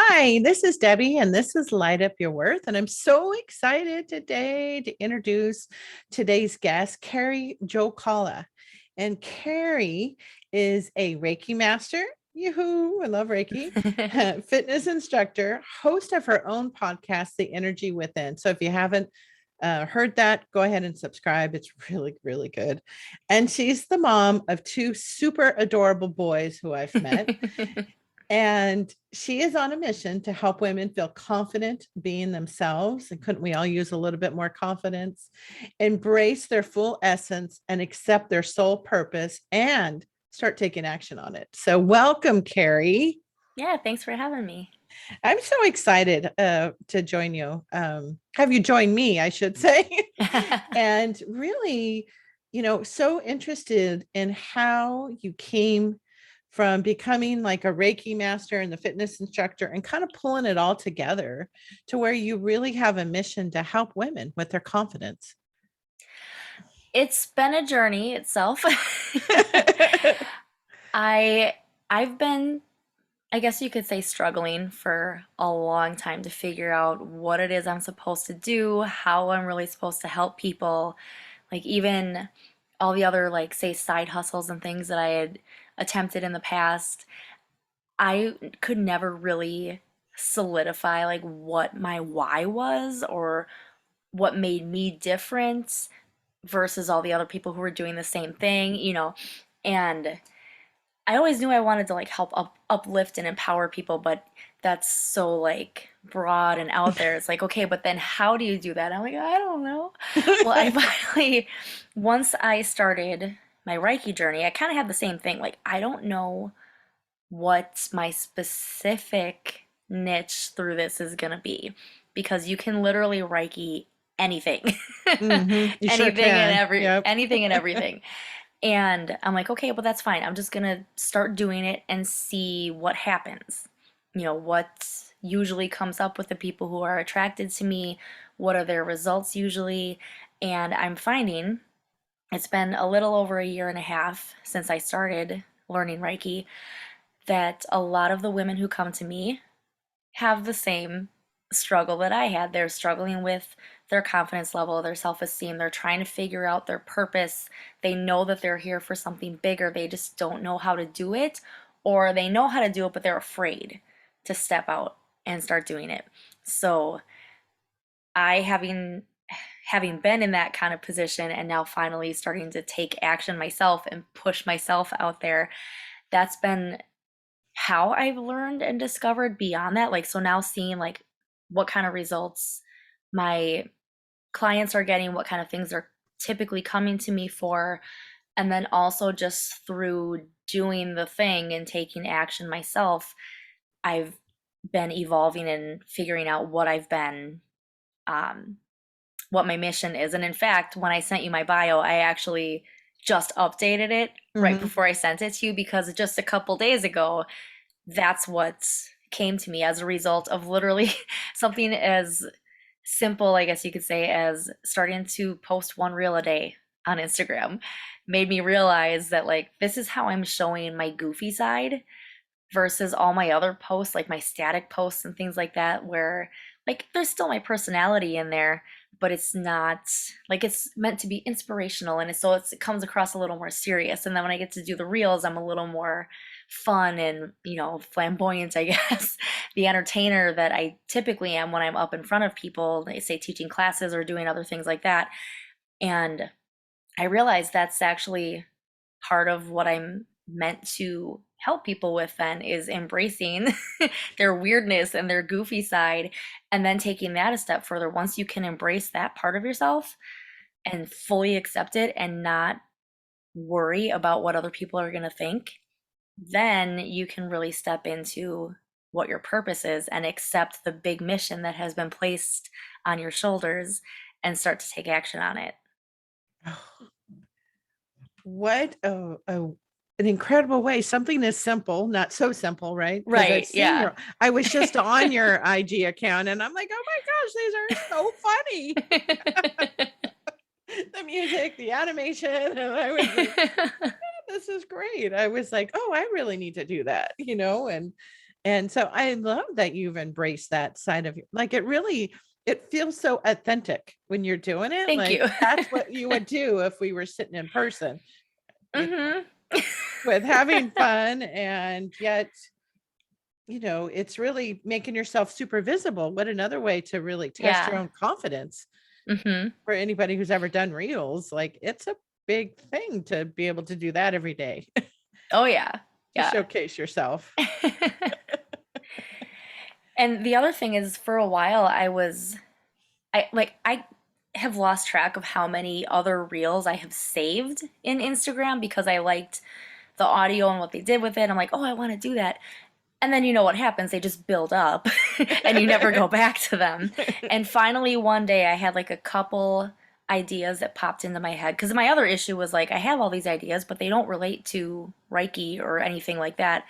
Hi, this is Debbie, and this is Light Up Your Worth. And I'm so excited today to introduce today's guest, Kerri Jokala. And Kerri is a Reiki Master. Yoo-hoo, I love Reiki. Fitness instructor, host of her own podcast, The Energy Within. So if you haven't heard that, go ahead and subscribe. It's really, really good. And she's the mom of two super adorable boys who I've met. And she is on a mission to help women feel confident being themselves. And couldn't we all use a little bit more confidence? Embrace their full essence and accept their soul purpose and start taking action on it. So, welcome, Kerri. Yeah, thanks for having me. I'm so excited to join you. Have you joined me, I should say. And really, so interested in how you came from becoming like a Reiki master and the fitness instructor and kind of pulling it all together to where you really have a mission to help women with their confidence. It's been a journey itself. I've been, I guess you could say, struggling for a long time to figure out what it is I'm supposed to do, how I'm really supposed to help people. Like even all the other like say side hustles and things that I had attempted in the past, I could never really solidify like what my why was or what made me different versus all the other people who were doing the same thing. And I always knew I wanted to like help uplift and empower people, but that's so like broad and out there. It's like, okay, but then how do you do that? I'm like, I don't know. Well, I finally, once I started my Reiki journey, I kind of had the same thing. Like, I don't know what my specific niche through this is going to be because you can literally Reiki anything. You sure can. Yep. Anything and everything. And I'm like, okay, well that's fine. I'm just gonna start doing it and see what happens. What usually comes up with the people who are attracted to me, what are their results usually, and I'm finding it's been a little over a year and a half since I started learning Reiki that a lot of the women who come to me have the same struggle that I had. They're struggling with their confidence level, their self esteem. They're trying to figure out their purpose. They know that they're here for something bigger. They just don't know how to do it, or they know how to do it, but they're afraid to step out and start doing it. So, I having been in that kind of position and now finally starting to take action myself and push myself out there, that's been how I've learned and discovered beyond that. Like, so now seeing like what kind of results my clients are getting, what kind of things are typically coming to me for, and then also just through doing the thing and taking action myself, I've been evolving and figuring out what my mission is. And in fact, when I sent you my bio, I actually just updated it right before I sent it to you because just a couple days ago, that's what came to me as a result of literally something as simple, I guess you could say, as starting to post one reel a day on Instagram made me realize that like this is how I'm showing my goofy side versus all my other posts, like my static posts and things like that, where like there's still my personality in there, but it's not like it's meant to be inspirational and it comes across a little more serious. And then when I get to do the reels, I'm a little more fun and flamboyant, I guess. The entertainer that I typically am when I'm up in front of people, they say teaching classes or doing other things like that. And I realized that's actually part of what I'm meant to help people with then is embracing their weirdness and their goofy side and then taking that a step further. Once you can embrace that part of yourself and fully accept it and not worry about what other people are going to think, then you can really step into what your purpose is and accept the big mission that has been placed on your shoulders and start to take action on it. What an incredible way. Something is simple, not so simple, right? Because Right. Yeah. I was just on your IG account and I'm like, oh my gosh, these are so funny. The music, the animation. And I was like, oh, this is great. I was like, oh, I really need to do that, and And so I love that you've embraced that side of you. Like it feels so authentic when you're doing it. Thank Like you. that's what you would do if we were sitting in person, you know, Hmm. with having fun and yet, it's really making yourself super visible. What another way to really test your Yeah. own confidence Hmm. for anybody who's ever done reels. Like it's a big thing to be able to do that every day Oh yeah. to Yeah. showcase yourself. And the other thing is, for a while I have lost track of how many other reels I have saved in Instagram because I liked the audio and what they did with it. I'm like, oh, I want to do that. And then you know what happens? They just build up and you never go back to them. And finally, one day I had like a couple ideas that popped into my head. Because my other issue was like, I have all these ideas, but they don't relate to Reiki or anything like that.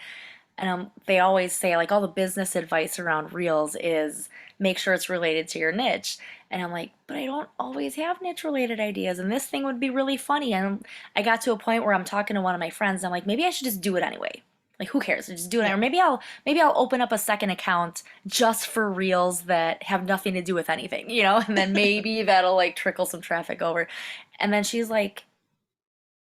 And they always say, like, all the business advice around reels is make sure it's related to your niche. And I'm like, but I don't always have niche related ideas. And this thing would be really funny. And I got to a point where I'm talking to one of my friends. And I'm like, maybe I should just do it anyway. Like, who cares? Just do it. Yeah. Or maybe I'll open up a second account just for reels that have nothing to do with anything, and then maybe that'll like trickle some traffic over. And then she's like,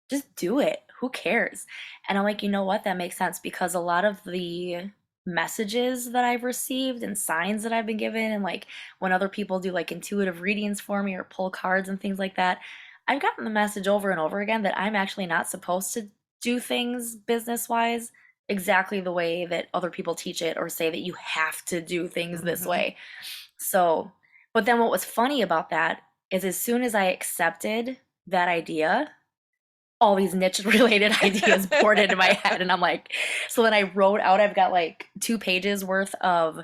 just do it. Who cares? And I'm like, you know what? That makes sense because a lot of the messages that I've received and signs that I've been given, and like when other people do like intuitive readings for me or pull cards and things like that, I've gotten the message over and over again that I'm actually not supposed to do things business wise exactly the way that other people teach it or say that you have to do things this Mhm. way. So, but then what was funny about that is as soon as I accepted that idea, all these niche related ideas poured into my head. And I'm like, so then I wrote out, I've got like 2 pages worth of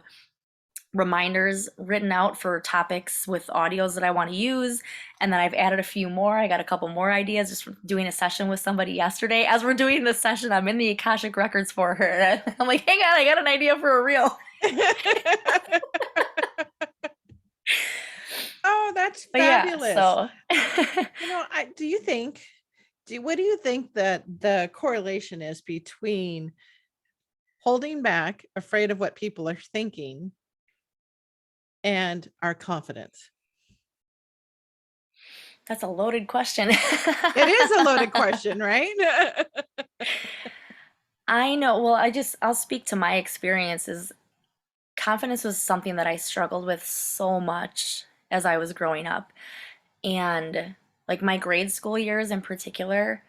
reminders written out for topics with audios that I want to use. And then I've added a few more. I got a couple more ideas just from doing a session with somebody yesterday. As we're doing this session, I'm in the Akashic Records for her. And I'm like, hang on, I got an idea for a reel. Oh, that's But yeah, fabulous. so What do you think that the correlation is between holding back, afraid of what people are thinking, and our confidence? that's a loaded question. It is a loaded question, right? I know. Well, I'll speak to my experiences. Confidence was something that I struggled with so much as I was growing up. And like my grade school years in particular,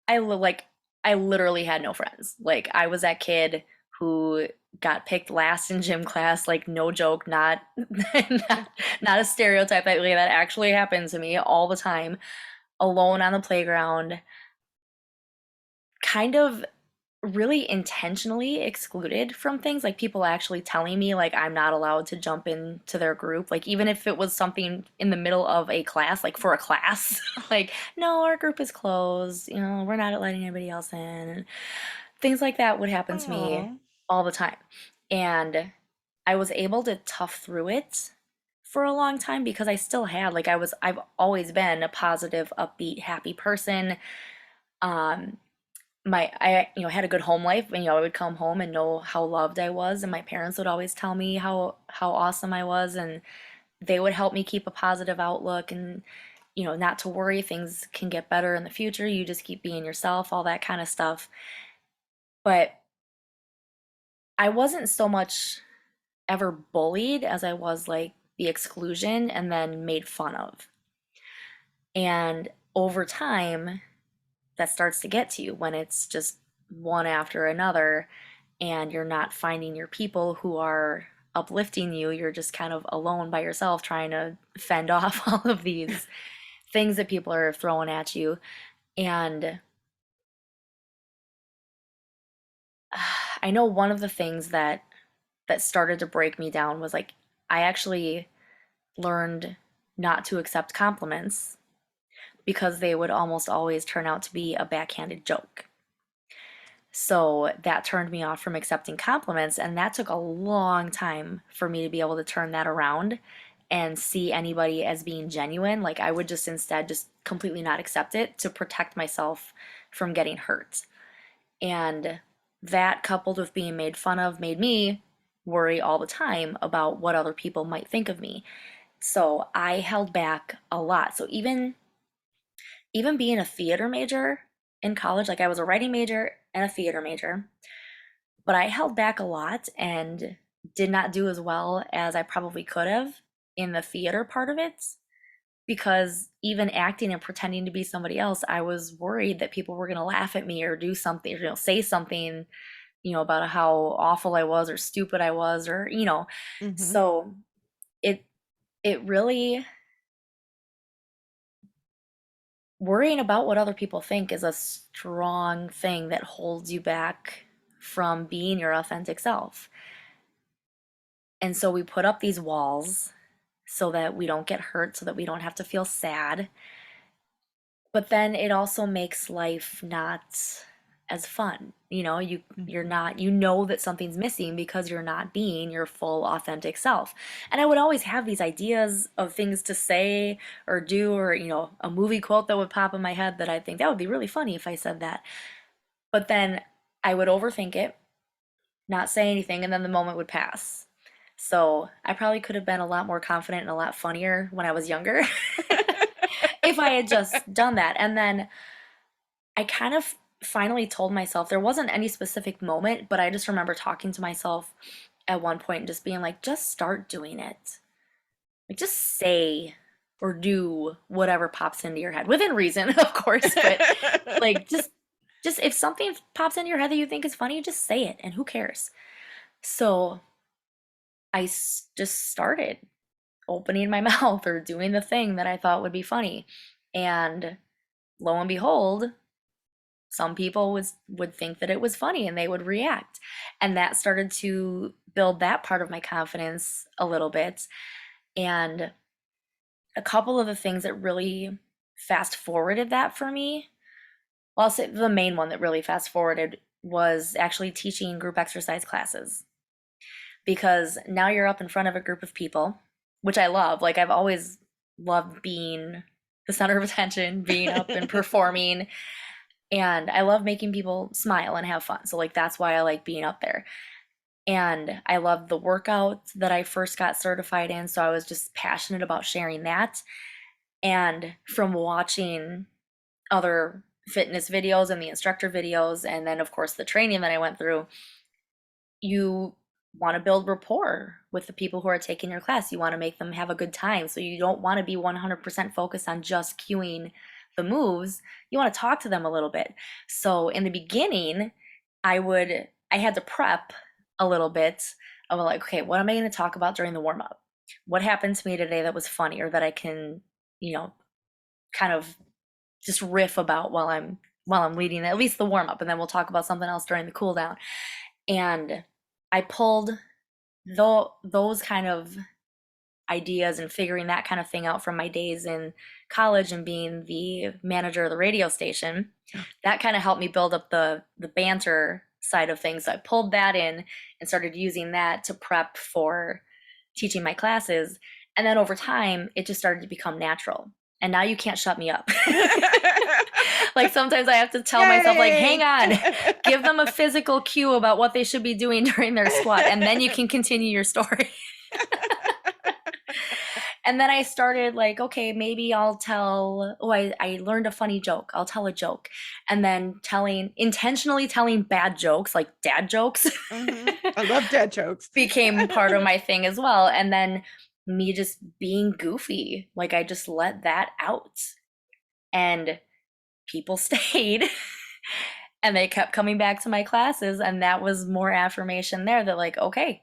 like I literally had no friends. Like I was that kid who got picked last in gym class, like no joke, not not a stereotype that actually happened to me all the time, alone on the playground, kind of really intentionally excluded from things, like people actually telling me like I'm not allowed to jump into their group, like even if it was something in the middle of a class, like for a class, like no, our group is closed, we're not letting anybody else in, and things like that would happen to me Oh. all the time. And I was able to tough through it for a long time because I still had like I've always been a positive, upbeat, happy person. um I had a good home life, and I would come home and know how loved I was, and my parents would always tell me how awesome I was, and they would help me keep a positive outlook, and not to worry, things can get better in the future, you just keep being yourself, all that kind of stuff. But I wasn't so much ever bullied as I was like the exclusion and then made fun of. And over time, that starts to get to you when it's just one after another and you're not finding your people who are uplifting you. You're just kind of alone by yourself trying to fend off all of these things that people are throwing at you. And I know one of the things that started to break me down was like I actually learned not to accept compliments because they would almost always turn out to be a backhanded joke. So that turned me off from accepting compliments, and that took a long time for me to be able to turn that around and see anybody as being genuine. Like I would just instead just completely not accept it to protect myself from getting hurt. And that coupled with being made fun of made me worry all the time about what other people might think of me. So I held back a lot. So even being a theater major in college, like I was a writing major and a theater major, but I held back a lot and did not do as well as I probably could have in the theater part of it, because even acting and pretending to be somebody else, I was worried that people were going to laugh at me or do something, or, say something, about how awful I was or stupid I was, or, Mm-hmm. so it it really, worrying about what other people think is a strong thing that holds you back from being your authentic self. And so we put up these walls so that we don't get hurt, so that we don't have to feel sad. But then it also makes life not as fun. You're Mm-hmm. not, that something's missing because you're not being your full authentic self. And I would always have these ideas of things to say or do, or a movie quote that would pop in my head that I think that would be really funny if I said that. But then I would overthink it, not say anything, and then the moment would pass. So I probably could have been a lot more confident and a lot funnier when I was younger if I had just done that. And then I kind of finally told myself, there wasn't any specific moment, but I just remember talking to myself at one point and just being like, just start doing it. Like, just say or do whatever pops into your head within reason, of course, but like, just if something pops into your head that you think is funny, just say it, and who cares? So just started opening my mouth or doing the thing that I thought would be funny. And lo and behold, some people would think that it was funny and they would react. And that started to build that part of my confidence a little bit. And a couple of the things that really fast forwarded that for me, well, I'll say the main one that really fast forwarded was actually teaching group exercise classes. Because now you're up in front of a group of people, which I love. Like, I've always loved being the center of attention, being up and performing. And I love making people smile and have fun. So, like, that's why I like being up there. And I love the workout that I first got certified in. So I was just passionate about sharing that. And from watching other fitness videos and the instructor videos, and then, of course, the training that I went through, you want to build rapport with the people who are taking your class. You want to make them have a good time. So you don't want to be 100% focused on just cueing the moves. You want to talk to them a little bit. So in the beginning, I had to prep a little bit of like, okay, what am I going to talk about during the warm up? What happened to me today that was funny, or that I can, you know, kind of just riff about while I'm leading at least the warm up, and then we'll talk about something else during the cool down. And I pulled those kind of ideas and figuring that kind of thing out from my days in college and being the manager of the radio station. That kind of helped me build up the banter side of things. So I pulled that in and started using that to prep for teaching my classes. And then over time, it just started to become natural. And now you can't shut me up. Like, sometimes I have to tell myself, like, hang on, give them a physical cue about what they should be doing during their squat, and then you can continue your story. And then I started like, okay, maybe I'll tell, oh, I learned a funny joke. I'll tell a joke. And then intentionally telling bad jokes, like dad jokes, I love dad jokes. became part of my thing as well. And then me just being goofy, like I just let that out. And people stayed and they kept coming back to my classes. And that was more affirmation there that, like, okay,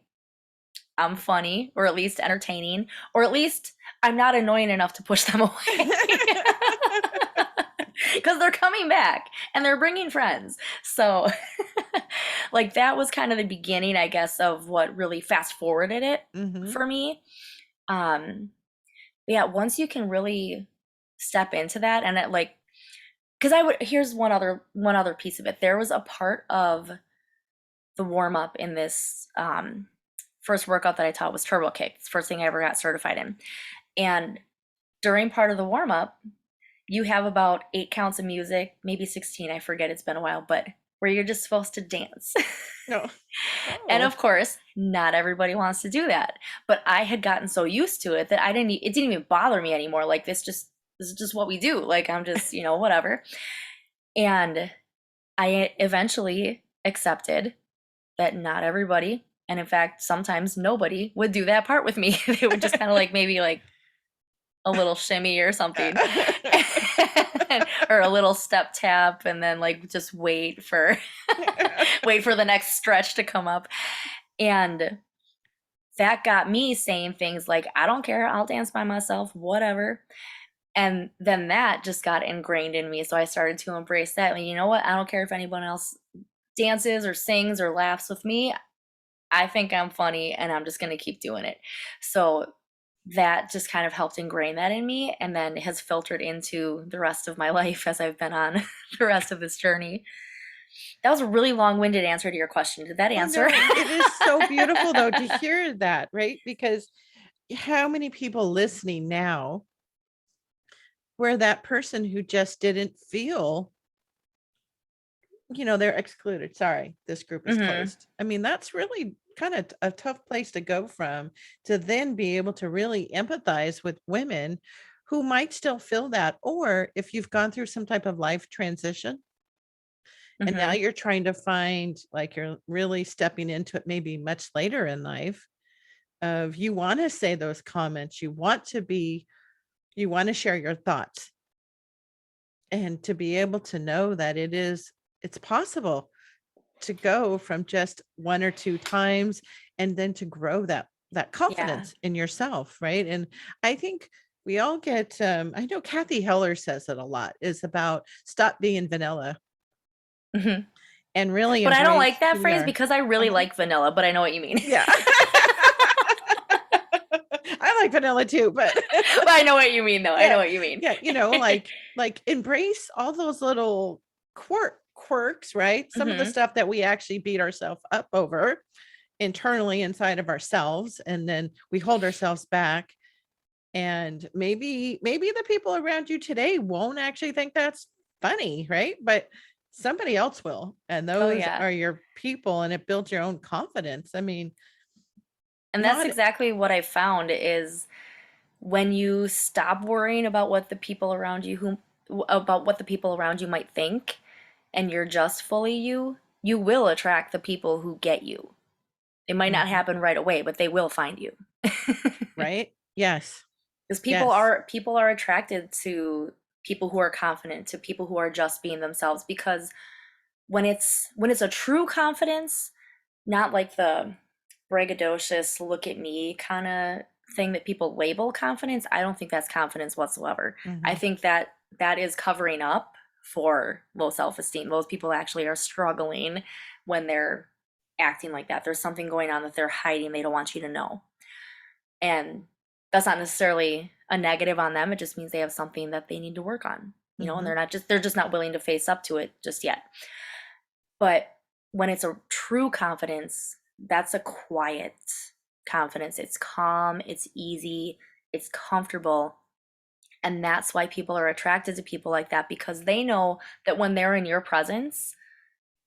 I'm funny, or at least entertaining, or at least I'm not annoying enough to push them away. Because they're coming back and they're bringing friends. So, like, that was kind of the beginning, I guess, of what really fast forwarded it for me. Yeah, once you can really step into that, and it, like, because here's one other piece of it. There was a part of the warm up in this first workout that I taught was turbo kick. It's the first thing I ever got certified in. And during part of the warm up, you have about 8 counts of music, maybe 16, I forget, it's been a while, but where you're just supposed to dance. No. And Oh. of course, not everybody wants to do that. But I had gotten so used to it that it didn't even bother me anymore. Like this is just what we do. Like I'm just, whatever. And I eventually accepted that not everybody, and in fact, sometimes nobody would do that part with me. They would just kind of like maybe like a little shimmy or something. Or a little step tap and then like just wait for the next stretch to come up. And that got me saying things like, I don't care, I'll dance by myself, whatever. And then that just got ingrained in me. So I started to embrace that. And you know what? I don't care if anyone else dances or sings or laughs with me. I think I'm funny and I'm just going to keep doing it. So that just kind of helped ingrain that in me and then has filtered into the rest of my life as I've been on the rest of this journey. That was a really long-winded answer to your question. Did that answer? No, it is so beautiful though to hear that, right? Because how many people listening now where that person who just didn't feel, they're excluded. Sorry, this group is closed. I mean, that's really kind of a tough place to go from to then be able to really empathize with women who might still feel that. Or if you've gone through some type of life transition and now you're trying to find, like, you're really stepping into it maybe much later in life, of you want to say those comments, you want to share your thoughts, and to be able to know that it's possible to go from just one or two times and then to grow that confidence in yourself, right? And I think we all get, I know Kathy Heller says it a lot, is about stop being vanilla and really But I don't embrace like that who we phrase are. because I really like vanilla, but I know what you mean. Yeah. I like vanilla too, but But I know what you mean though. I know what you mean. Yeah, like embrace all those little quirks, right? Some of the stuff that we actually beat ourselves up over internally inside of ourselves, and then we hold ourselves back. And maybe the people around you today won't actually think that's funny, right? But somebody else will, and those are your people, and it builds your own confidence. I mean, and that's exactly what I found is when you stop worrying about what the people around you might think, and you're just fully you, you will attract the people who get you. It might not happen right away, but they will find you. Right? Yes. Because people are attracted to people who are confident, to people who are just being themselves. Because when it's a true confidence, not like the braggadocious look at me kind of thing that people label confidence, I don't think that's confidence whatsoever. I think that is covering up for low self-esteem. Those people actually are struggling when they're acting like that. There's something going on that they're hiding, they don't want you to know. And that's not necessarily a negative on them. It just means they have something that they need to work on, and they're just not willing to face up to it just yet. But when it's a true confidence, that's a quiet confidence. It's calm, it's easy, it's comfortable. And that's why people are attracted to people like that, because they know that when they're in your presence,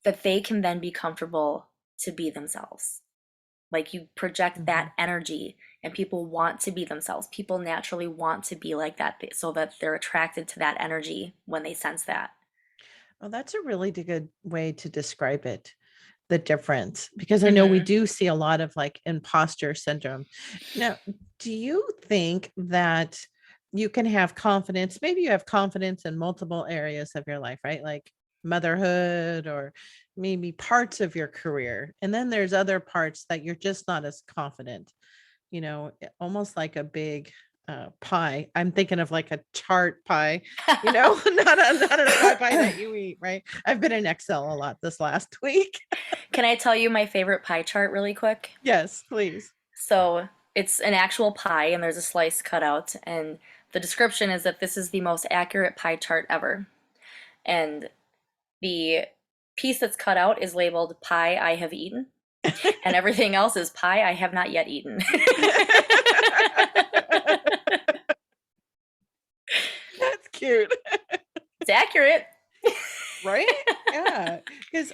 that they can then be comfortable to be themselves. Like you project that energy and people want to be themselves. People naturally want to be like that, so that they're attracted to that energy when they sense that. Well, that's a really good way to describe it, the difference, because I know we do see a lot of like imposter syndrome. Now, do you think that you can have confidence? Maybe you have confidence in multiple areas of your life, right? Like motherhood or maybe parts of your career. And then there's other parts that you're just not as confident, almost like a big pie. I'm thinking of like a chart pie, not a pie that you eat, right? I've been in Excel a lot this last week. Can I tell you my favorite pie chart really quick? Yes, please. So it's an actual pie and there's a slice cut out, and the description is that this is the most accurate pie chart ever. And the piece that's cut out is labeled pie I have eaten, and everything else is pie I have not yet eaten. That's cute. It's accurate. Right? Yeah. Because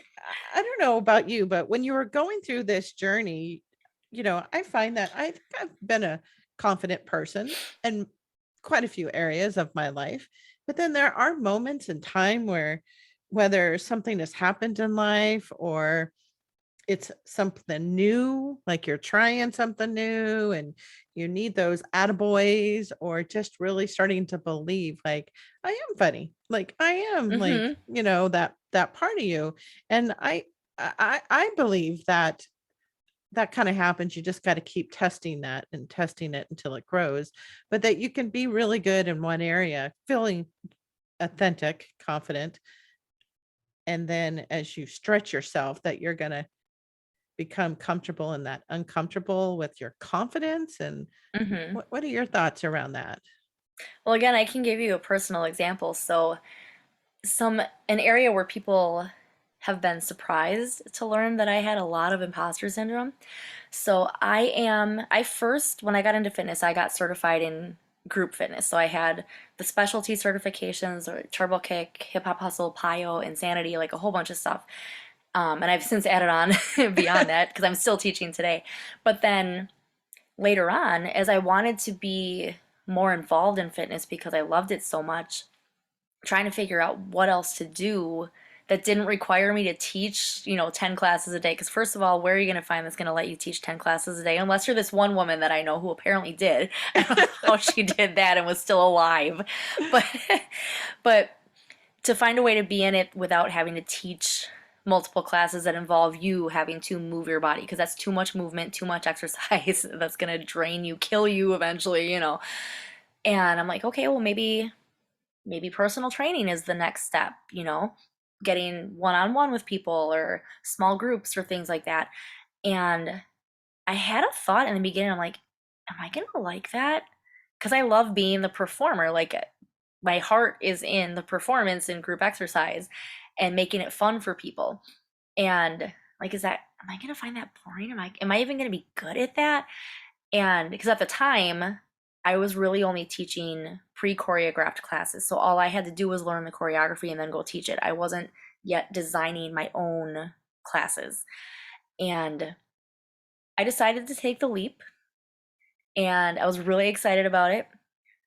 I don't know about you, but when you were going through this journey, I find that I think I've been a confident person in quite a few areas of my life. But then there are moments in time where, whether something has happened in life or it's something new, like you're trying something new and you need those attaboys, or just really starting to believe like I am funny, like I am like, Hmm. that part of you. And I believe that that kind of happens. You just got to keep testing that and testing it until it grows, but that you can be really good in one area, feeling authentic, confident, and then as you stretch yourself, that you're going to become comfortable in that uncomfortable with your confidence. And Hmm. what are your thoughts around that? Well, again, I can give you a personal example. So, an area where people have been surprised to learn that I had a lot of imposter syndrome. So, I first, when I got into fitness, I got certified in group fitness. So, I had the specialty certifications or Turbo Kick, Hip Hop Hustle, Pio, Insanity, like a whole bunch of stuff. And I've since added on beyond that because I'm still teaching today. But then later on, as I wanted to be more involved in fitness because I loved it so much, trying to figure out what else to do that didn't require me to teach, 10 classes a day. Because, first of all, where are you going to find that's going to let you teach 10 classes a day? Unless you're this one woman that I know who apparently did. I don't know how she did that and was still alive. But, but to find a way to be in it without having to teach multiple classes that involve you having to move your body, because that's too much movement, too much exercise. That's going to drain you, kill you eventually. And I'm like, okay, well, maybe personal training is the next step, getting one-on-one with people or small groups or things like that. And I had a thought in the beginning. I'm like, am I going to like that? Because I love being the performer. Like, my heart is in the performance in group exercise and making it fun for people. And like, am I going to find that boring? Am I even going to be good at that? And because at the time, I was really only teaching pre-choreographed classes. So all I had to do was learn the choreography and then go teach it. I wasn't yet designing my own classes. And I decided to take the leap, and I was really excited about it.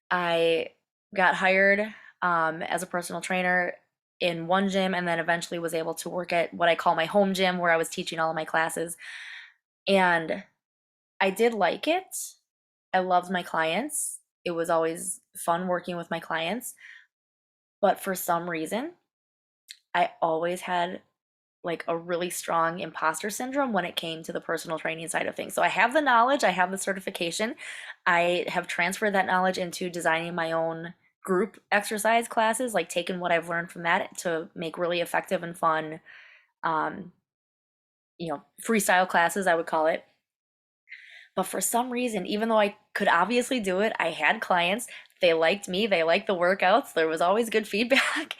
I got hired as a personal trainer in one gym, and then eventually was able to work at what I call my home gym, where I was teaching all of my classes. And I did like it. I loved my clients. It was always fun working with my clients. But for some reason, I always had like a really strong imposter syndrome when it came to the personal training side of things. So I have the knowledge, I have the certification. I have transferred that knowledge into designing my own group exercise classes, like taking what I've learned from that to make really effective and fun, um, freestyle classes, I would call it. But for some reason, even though I could obviously do it, I had clients, they liked me, they liked the workouts, there was always good feedback.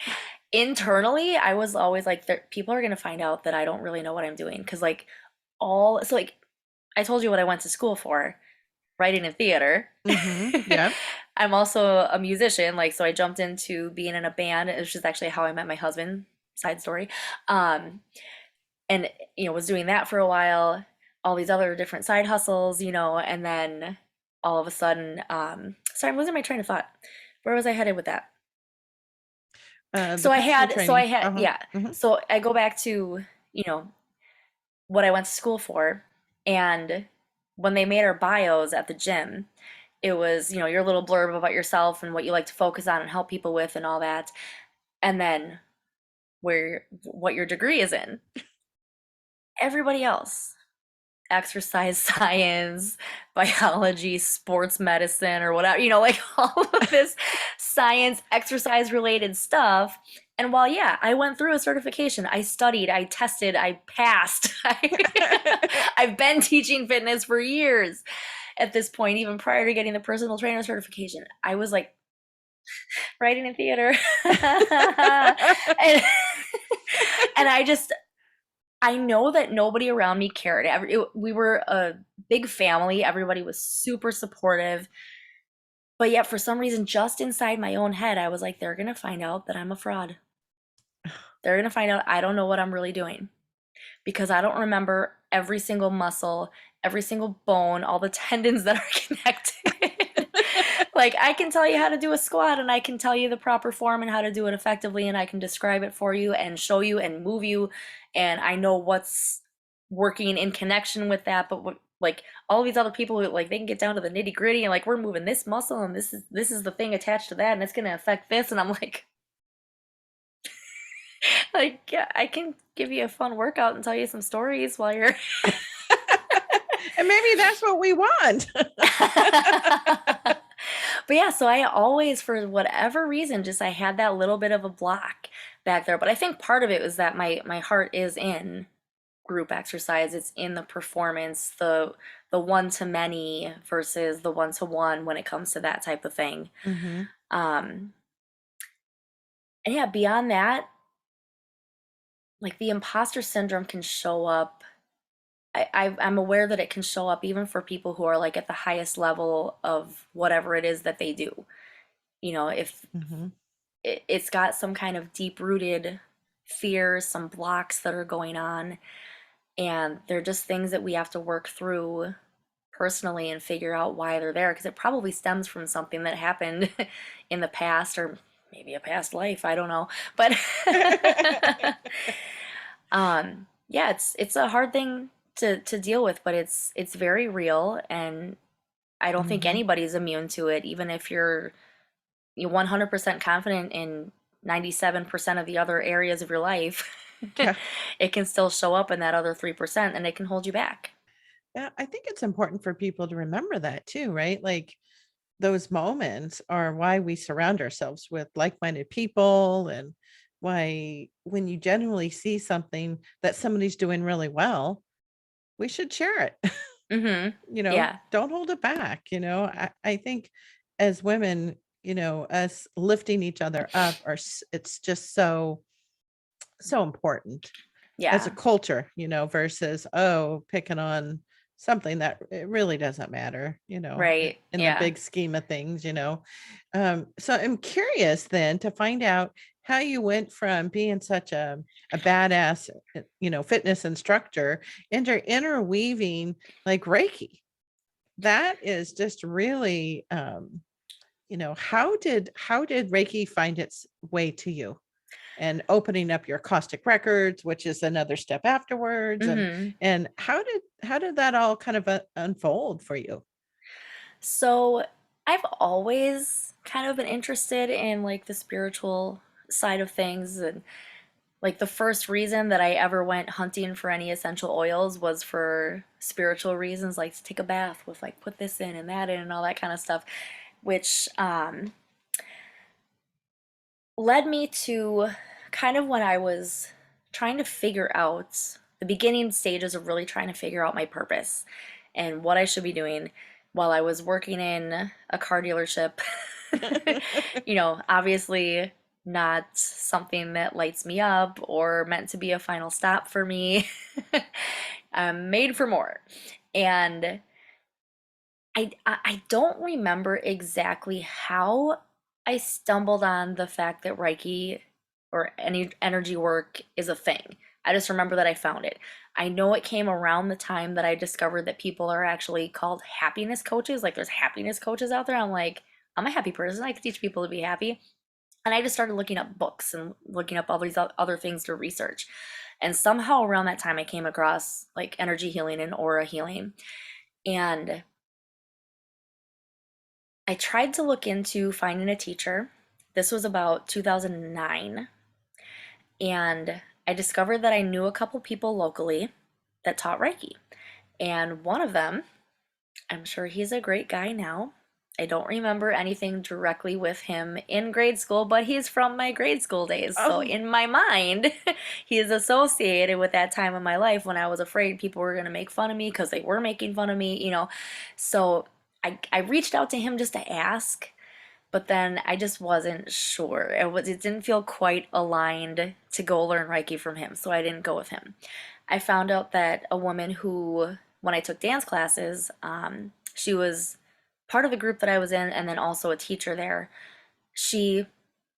Internally, I was always like, people are going to find out that I don't really know what I'm doing. Because, like, I told you what I went to school for, writing and theater. Yeah. I'm also a musician, like, so I jumped into being in a band, which is actually how I met my husband, side story. Um, and was doing that for a while, all these other different side hustles, and then all of a sudden, sorry, I'm losing my train of thought. Where was I headed with that? The personal training. Yeah. Mhm. So I go back to, you know, what I went to school for. And when they made our bios at the gym, it was, your little blurb about yourself and what you like to focus on and help people with and all that. And then what your degree is in. Everybody else, exercise science, biology, sports medicine, or whatever, like all of this science, exercise related stuff. And while, yeah, I went through a certification, I studied, I tested, I passed. I've been teaching fitness for years at this point, even prior to getting the personal trainer certification. I was like writing in theater. and, and I know that nobody around me cared. We were a big family. Everybody was super supportive. But yet, for some reason, just inside my own head, I was like, they're going to find out that I'm a fraud. They're going to find out I don't know what I'm really doing because I don't remember every single muscle, every single bone, all the tendons that are connected. Like, I can tell you how to do a squat and I can tell you the proper form and how to do it effectively, and I can describe it for you and show you and move you, and I know what's working in connection with that. But like all these other people who, like, they can get down to the nitty gritty and like, we're moving this muscle and this is the thing attached to that and it's going to affect this, and I'm like, yeah, I can give you a fun workout and tell you some stories while you're And maybe that's what we want. But yeah, so I always, for whatever reason, just I had that little bit of a block back there. But I think part of it was that my heart is in group exercise. It's in the performance, the one to many versus the one to one when it comes to that type of thing. Mm-hmm. Um, and yeah, beyond that, like the imposter syndrome can show up. I'm aware that it can show up even for people who are like at the highest level of whatever it is that they do. You know, if Mm-hmm. it's got some kind of deep rooted fears, some blocks that are going on, and they're just things that we have to work through personally and figure out why they're there, because it probably stems from something that happened in the past, or maybe a past life, I don't know. But yeah, it's a hard thing to deal with, but it's very real, and I don't think Mm-hmm. anybody's immune to it, even if you're 100% confident in 97% of the other areas of your life. Yeah. It can still show up in that other 3% and it can hold you back. Yeah. I think it's important for people to remember that too, right? Like those moments are why we surround ourselves with like-minded people, and why when you genuinely see something that somebody's doing really well, we should share it. Mhm. You know, Yeah. don't hold it back. I think as women, us lifting each other up it's just so important as a Yeah. culture, versus, picking on something that it really doesn't matter, Right. in the Yeah. big scheme of things. So I'm curious then to find out how you went from being such a badass, fitness instructor into interweaving like Reiki. That is just really, how did Reiki find its way to you? And opening up your Caustic records, which is another step afterwards, and Mhm. and how did that all kind of unfold for you? So, I've always kind of been interested in like the spiritual side of things, and like the first reason that I ever went hunting for any essential oils was for spiritual reasons, like to take a bath with like put this in and that in and all that kind of stuff, which led me to kind of when I was trying to figure out the beginning stages of really trying to figure out my purpose and what I should be doing while I was working in a car dealership. Obviously not something that lights me up or meant to be a final stop for me. I'm made for more. And I don't remember exactly how I stumbled on the fact that Reiki or any energy work is a thing. I just remember that I found it. I know it came around the time that I discovered that people are actually called happiness coaches. Like there's happiness coaches out there. I'm like, I'm a happy person. I can teach people to be happy. And I just started looking up books and looking up all these other things to research. And somehow around that time, I came across like energy healing and aura healing. And I tried to look into finding a teacher. This was about 2009. And I discovered that I knew a couple people locally that taught Reiki. And one of them, I'm sure he's a great guy now. I don't remember anything directly with him in grade school, but he's from my grade school days. So Oh, in my mind, he is associated with that time of my life when I was afraid people were going to make fun of me because they were making fun of me. So I reached out to him just to ask, but then I just wasn't sure. It didn't feel quite aligned to go learn Reiki from him, so I didn't go with him. I found out that a woman who, when I took dance classes, she was part of the group that I was in, and then also a teacher there. She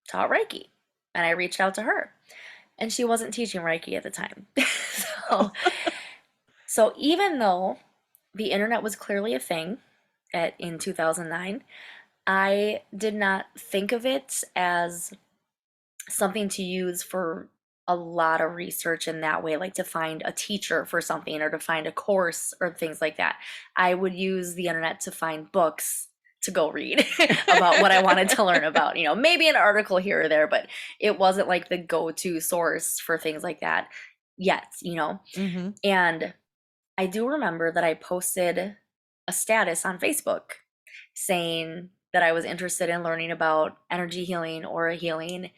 taught Reiki, and I reached out to her. and she wasn't teaching Reiki at the time. So, so even though the internet was clearly a thing in 2009, I did not think of it as something to use for a lot of research in that way, like to find a teacher for something or to find a course or things like that. I would use the internet to find books to go read about what I wanted to learn about, maybe an article here or there, but it wasn't like the go-to source for things like that yet. Mm-hmm. And I do remember that I posted a status on Facebook saying that I was interested in learning about energy healing, aura healing,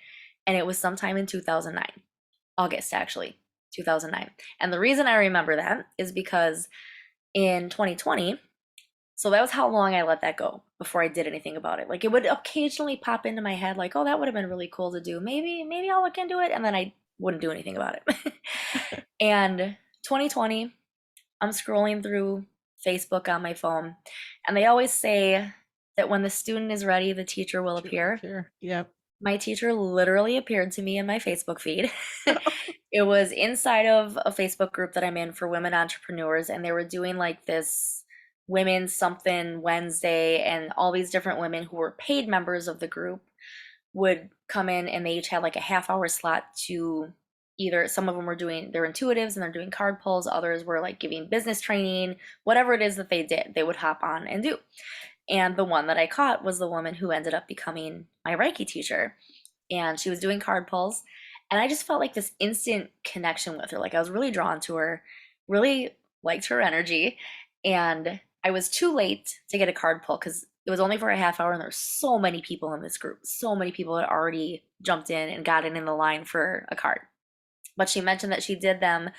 and it was sometime in 2009, August actually, 2009. And the reason I remember that is because in 2020, so that was how long I let that go before I did anything about it. Like it would occasionally pop into my head like, oh, that would have been really cool to do. Maybe I'll look into it, and then I wouldn't do anything about it. And 2020, I'm scrolling through Facebook on my phone, and they always say that when the student is ready, the teacher will appear. Sure. Yep. My teacher literally appeared to me in my Facebook feed. It was inside of a Facebook group that I'm in for women entrepreneurs, and they were doing like this Women Something Wednesday, and all these different women who were paid members of the group would come in, and they each had like a half-hour slot to either, some of them were doing, they're intuitives and they're doing card pulls, others were like giving business training, whatever it is that they did, they would hop on and do. And the one that I caught was the woman who ended up becoming my Reiki teacher. And she was doing card pulls. And I just felt like this instant connection with her. Like I was really drawn to her, really liked her energy. And I was too late to get a card pull because it was only for a half hour, and there were so many people in this group. So many people had already jumped in and gotten in the line for a card. But she mentioned that she did them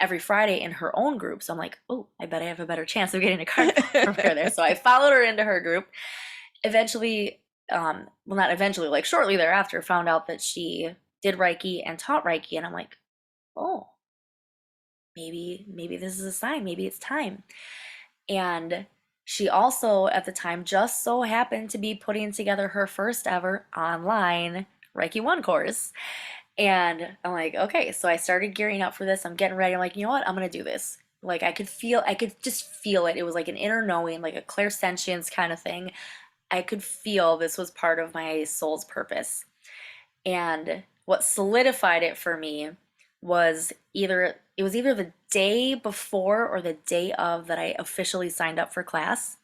every Friday in her own group. So I'm like, oh, I bet I have a better chance of getting a card from her there. So I followed her into her group. Eventually, well, not eventually, like shortly thereafter, found out that she did Reiki and taught Reiki. And I'm like, oh, maybe this is a sign. Maybe it's time. And she also, at the time, just so happened to be putting together her first ever online Reiki 1 course. And I'm like, okay, so I started gearing up for this. I'm getting ready. I'm like, you know what? I'm going to do this. Like I could just feel it. It was like an inner knowing, like a clairsentience kind of thing. I could feel this was part of my soul's purpose. And what solidified it for me was either the day before or the day of that I officially signed up for class.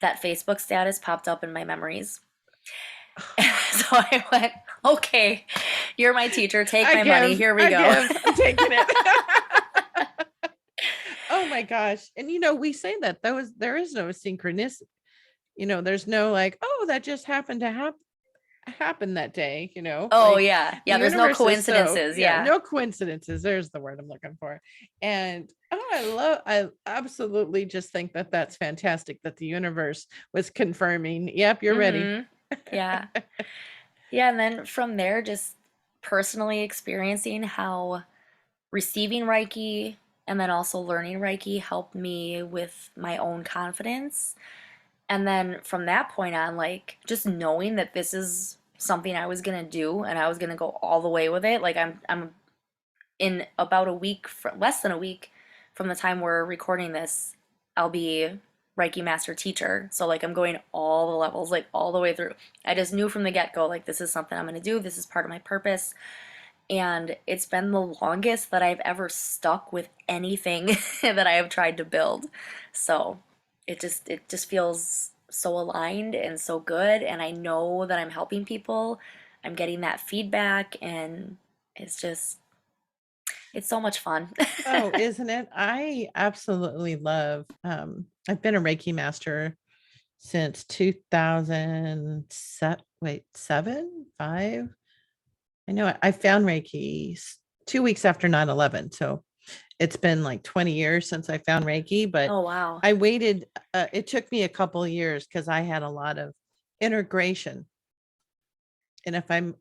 That Facebook status popped up in my memories. So I went, okay, you're my teacher. Take my money. Here we go. I'm taking it. Oh my gosh. And we say that there is no synchronicity. There's no like, oh, that just happened to happen that day, Oh like, yeah. There's no coincidences. No coincidences. There's the word I'm looking for. And I absolutely just think that that's fantastic that the universe was confirming, yep, you're ready. Yeah. Yeah. And then from there, just personally experiencing how receiving Reiki and then also learning Reiki helped me with my own confidence. And then from that point on, like just knowing that this is something I was gonna do and I was gonna go all the way with it. Like I'm in about a week, less than a week from the time we're recording this, I'll be Reiki Master teacher. So like I'm going all the levels, like all the way through. I just knew from the get-go, like this is something I'm gonna do. This is part of my purpose. And it's been the longest that I've ever stuck with anything that I have tried to build. So it just feels so aligned and so good, and I know that I'm helping people. I'm getting that feedback, and it's so much fun. Oh, isn't it? I absolutely love I've been a Reiki master since 2007, wait, 5. I know I found Reiki 2 weeks after 9/11. So it's been like 20 years since I found Reiki, but Oh wow. I waited. It took me a couple of years because I had a lot of integration. And if I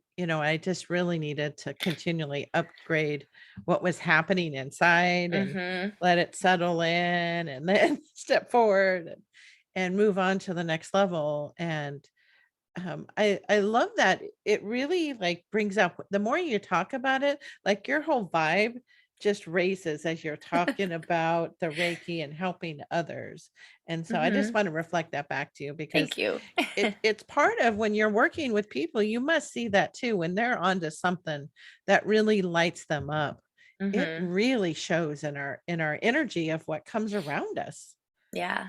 just really needed to continually upgrade what was happening inside and let it settle in and then step forward and move on to the next level. And I love that. It really like brings out the more you talk about it, like your whole vibe just raises as you're talking about the Reiki and helping others. And so I just Hmm. want to reflect that back to you because Thank you. it's part of when you're working with people, you must see that too. When they're onto something that really lights them up, it Hmm. really shows in our energy of what comes around us. Yeah.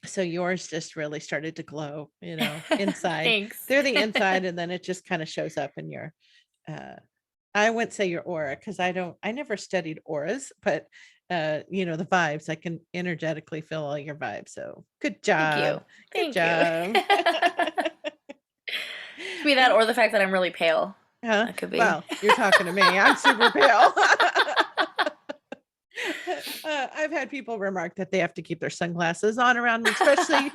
So yours just really started to glow, inside, Thanks. through the inside, and then it just kind of shows up in your uh I wouldn't say your aura because I never studied auras, but the vibes. I can energetically feel all your vibes. So good Thank you. job. Good Thank you. job. Could be that And or the fact that I'm really pale. huh? That could be. Well, you're talking to me. I'm super pale. I've had people remark that they have to keep their sunglasses on around me, especially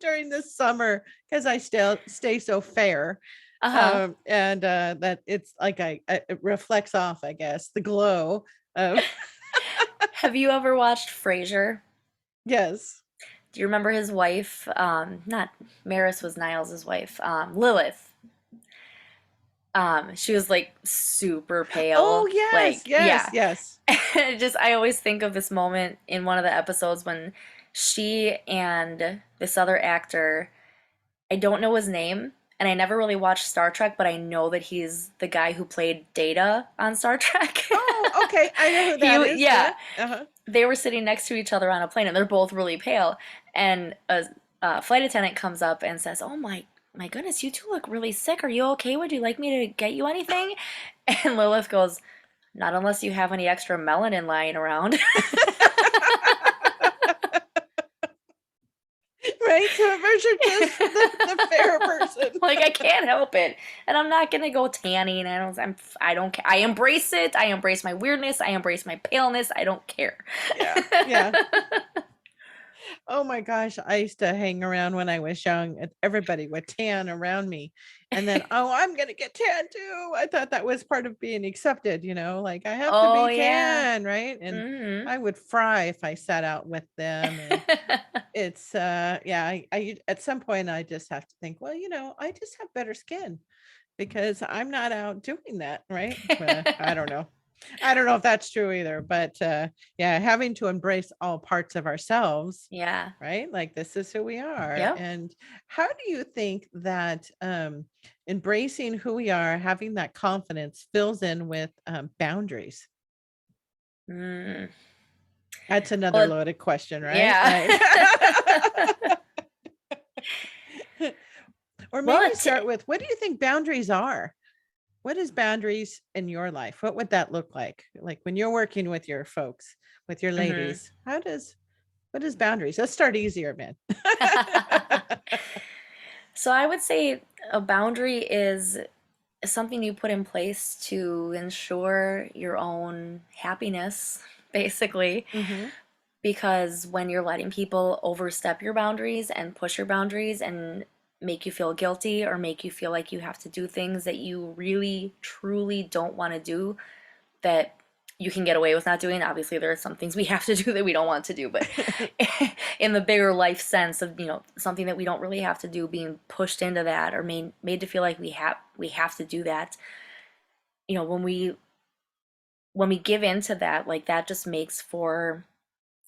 during the summer because I still stay so fair. Uh-huh. And that it's like it reflects off, I guess, the glow of Have you ever watched Frasier? yes. Do you remember his wife? Not Maris was Niles' wife. Lilith. She was like super Oh pale. yes, Like, yes, yeah. yes. I always think of this moment in one of the episodes when she and this other actor, I don't know his name, and I never really watched Star Trek, but I know that he's the guy who played Data on Star Trek. Oh, okay. I know who that is. Yeah, Yeah. Uh-huh. they were sitting next to each other on a plane, and they're both really pale. And a flight attendant comes up and says, "Oh my goodness, you two look really sick. Are you okay? Would you like me to get you anything?" And Lilith goes, "Not unless you have any extra melanin lying around." Right. So at first you're just the fair person. Like I can't help it, and I'm not gonna go tanning. I don't care. I embrace it. I embrace my weirdness. I embrace my paleness. I don't care. Yeah. Yeah. Oh my gosh, I used to hang around when I was young, and everybody would tan around me. And then, oh, I'm gonna get tan too. I thought that was part of being accepted, like I have to Oh be yeah. tan, right? And Hmm. I would fry if I sat out with them. And it's yeah, I at some point I just have to think, well, I just have better skin because I'm not out doing that, right? I don't know. I don't know if that's true either, but yeah, having to embrace all parts of ourselves, Yeah. right? Like this is who we are. Yep. And how do you think that embracing who we are, having that confidence fills in with boundaries? Mm. That's another Well, loaded question, right? yeah. Like or Well, maybe start with what do you think boundaries are? What is boundaries in your life? What would that look like? Like when you're working with your folks, with your mhm. ladies, what is boundaries? Let's start easier, man. So I would say a boundary is something you put in place to ensure your own happiness, basically. Mhm. Because when you're letting people overstep your boundaries and push your boundaries and make you feel guilty or make you feel like you have to do things that you really, truly don't want to do, that you can get away with not doing. Obviously, there are some things we have to do that we don't want to do, but in the bigger life sense of something that we don't really have to do, being pushed into that or made to feel like we have to do that. When we give into that, like that just makes for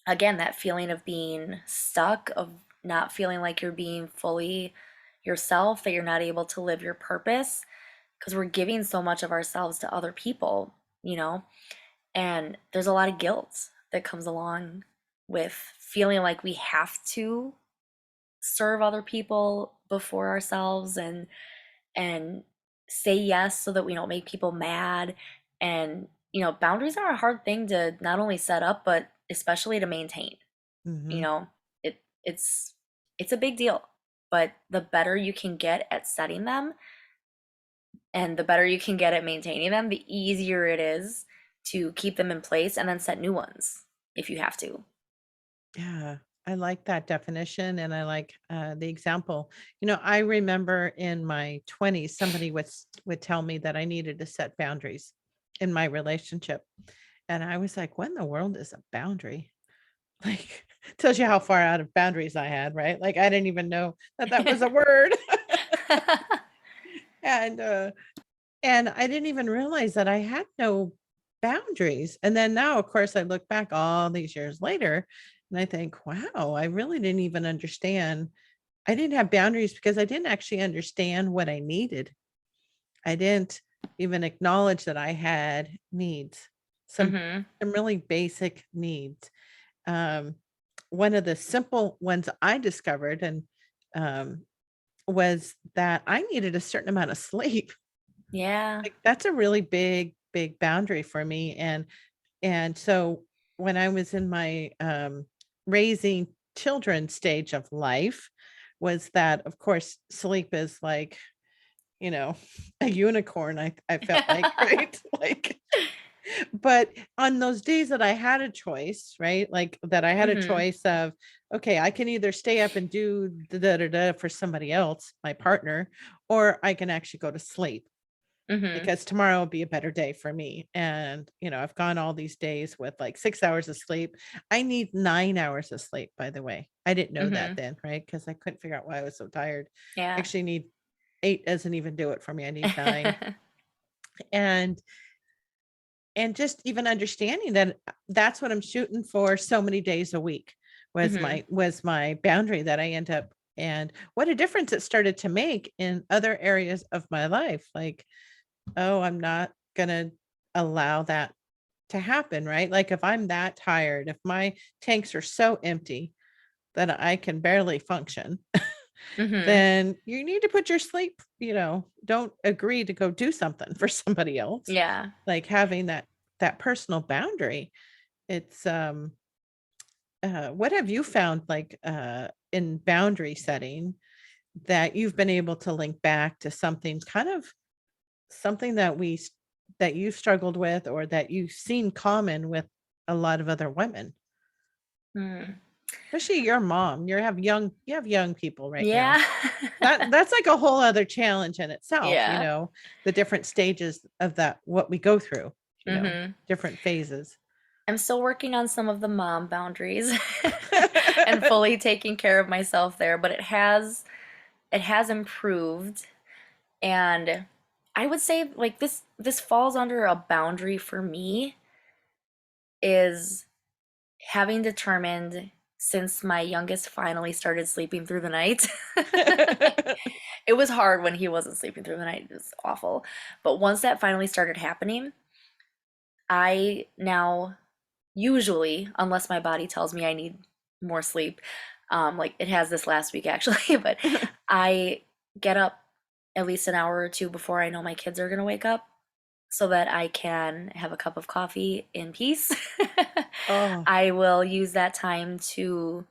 again that feeling of being stuck, of not feeling like you're being fully yourself, that you're not able to live your purpose because we're giving so much of ourselves to other people, you know? And there's a lot of guilt that comes along with feeling like we have to serve other people before ourselves and say yes so that we don't make people mad. And boundaries are a hard thing to not only set up but especially to maintain. you Mhm. know it's it's a big deal, but the better you can get at setting them and the better you can get at maintaining them, the easier it is to keep them in place and then set new ones if you have to. Yeah, I like that definition and I like the example. I remember in my 20s, somebody would tell me that I needed to set boundaries in my relationship. And I was like, what in the world is a boundary? Like, tells you how far out of boundaries I had, right? Like, I didn't even know that that was a word. And I didn't even realize that I had no boundaries. And then now, of course, I look back all these years later and I think, wow, I really didn't even understand. I didn't have boundaries because I didn't actually understand what I needed. I didn't even acknowledge that I had needs, some Mhm. some really basic needs. Um, one of the simple ones I discovered and was that I needed a certain amount of sleep. Yeah. Like, that's a really big boundary for me, and so when I was in my, raising children stage of life was that, of course, sleep is like, you know, a unicorn, I felt like, right? Like, but on those days that I had a choice, right? Like, that I had a Mhm. choice of, okay, I can either stay up and do the da da da for somebody else, my partner, or I can actually go to sleep Mhm. because tomorrow will be a better day for me. And, I've gone all these days with like 6 hours of sleep. I need 9 hours of sleep, by the way. I didn't know that Mhm. then, right? Because I couldn't figure out why I was so tired. I Yeah. actually need eight doesn't even do it for me. I need nine. And just even understanding that that's what I'm shooting for so many days a week Mhm. was my boundary that I end up, and what a difference it started to make in other areas of my life. Like, oh, I'm not gonna allow that to happen, right? Like, if I'm that tired, if my tanks are so empty that I can barely function, Mhm. then you need to put your sleep, don't agree to go do something for somebody else. Yeah. Like, having that personal boundary. It's what have you found, like, in boundary setting, that you've been able to link back to something kind of something that you've struggled with or that you've seen common with a lot of other women? Mm. Especially your mom. You have young people right now. Yeah. That's like a whole other challenge in itself, Yeah. the different stages of that what we go through, Mhm. different phases. I'm still working on some of the mom boundaries and fully taking care of myself there, but it has improved. And I would say like this falls under a boundary for me is having determined since my youngest finally started sleeping through the night. It was hard when he wasn't sleeping through the night. It was awful. But once that finally started happening, I now usually, unless my body tells me I need more sleep, like it has this last week actually, but I get up at least an hour or two before I know my kids are gonna wake up so that I can have a cup of coffee in peace. Oh. I will use that time to,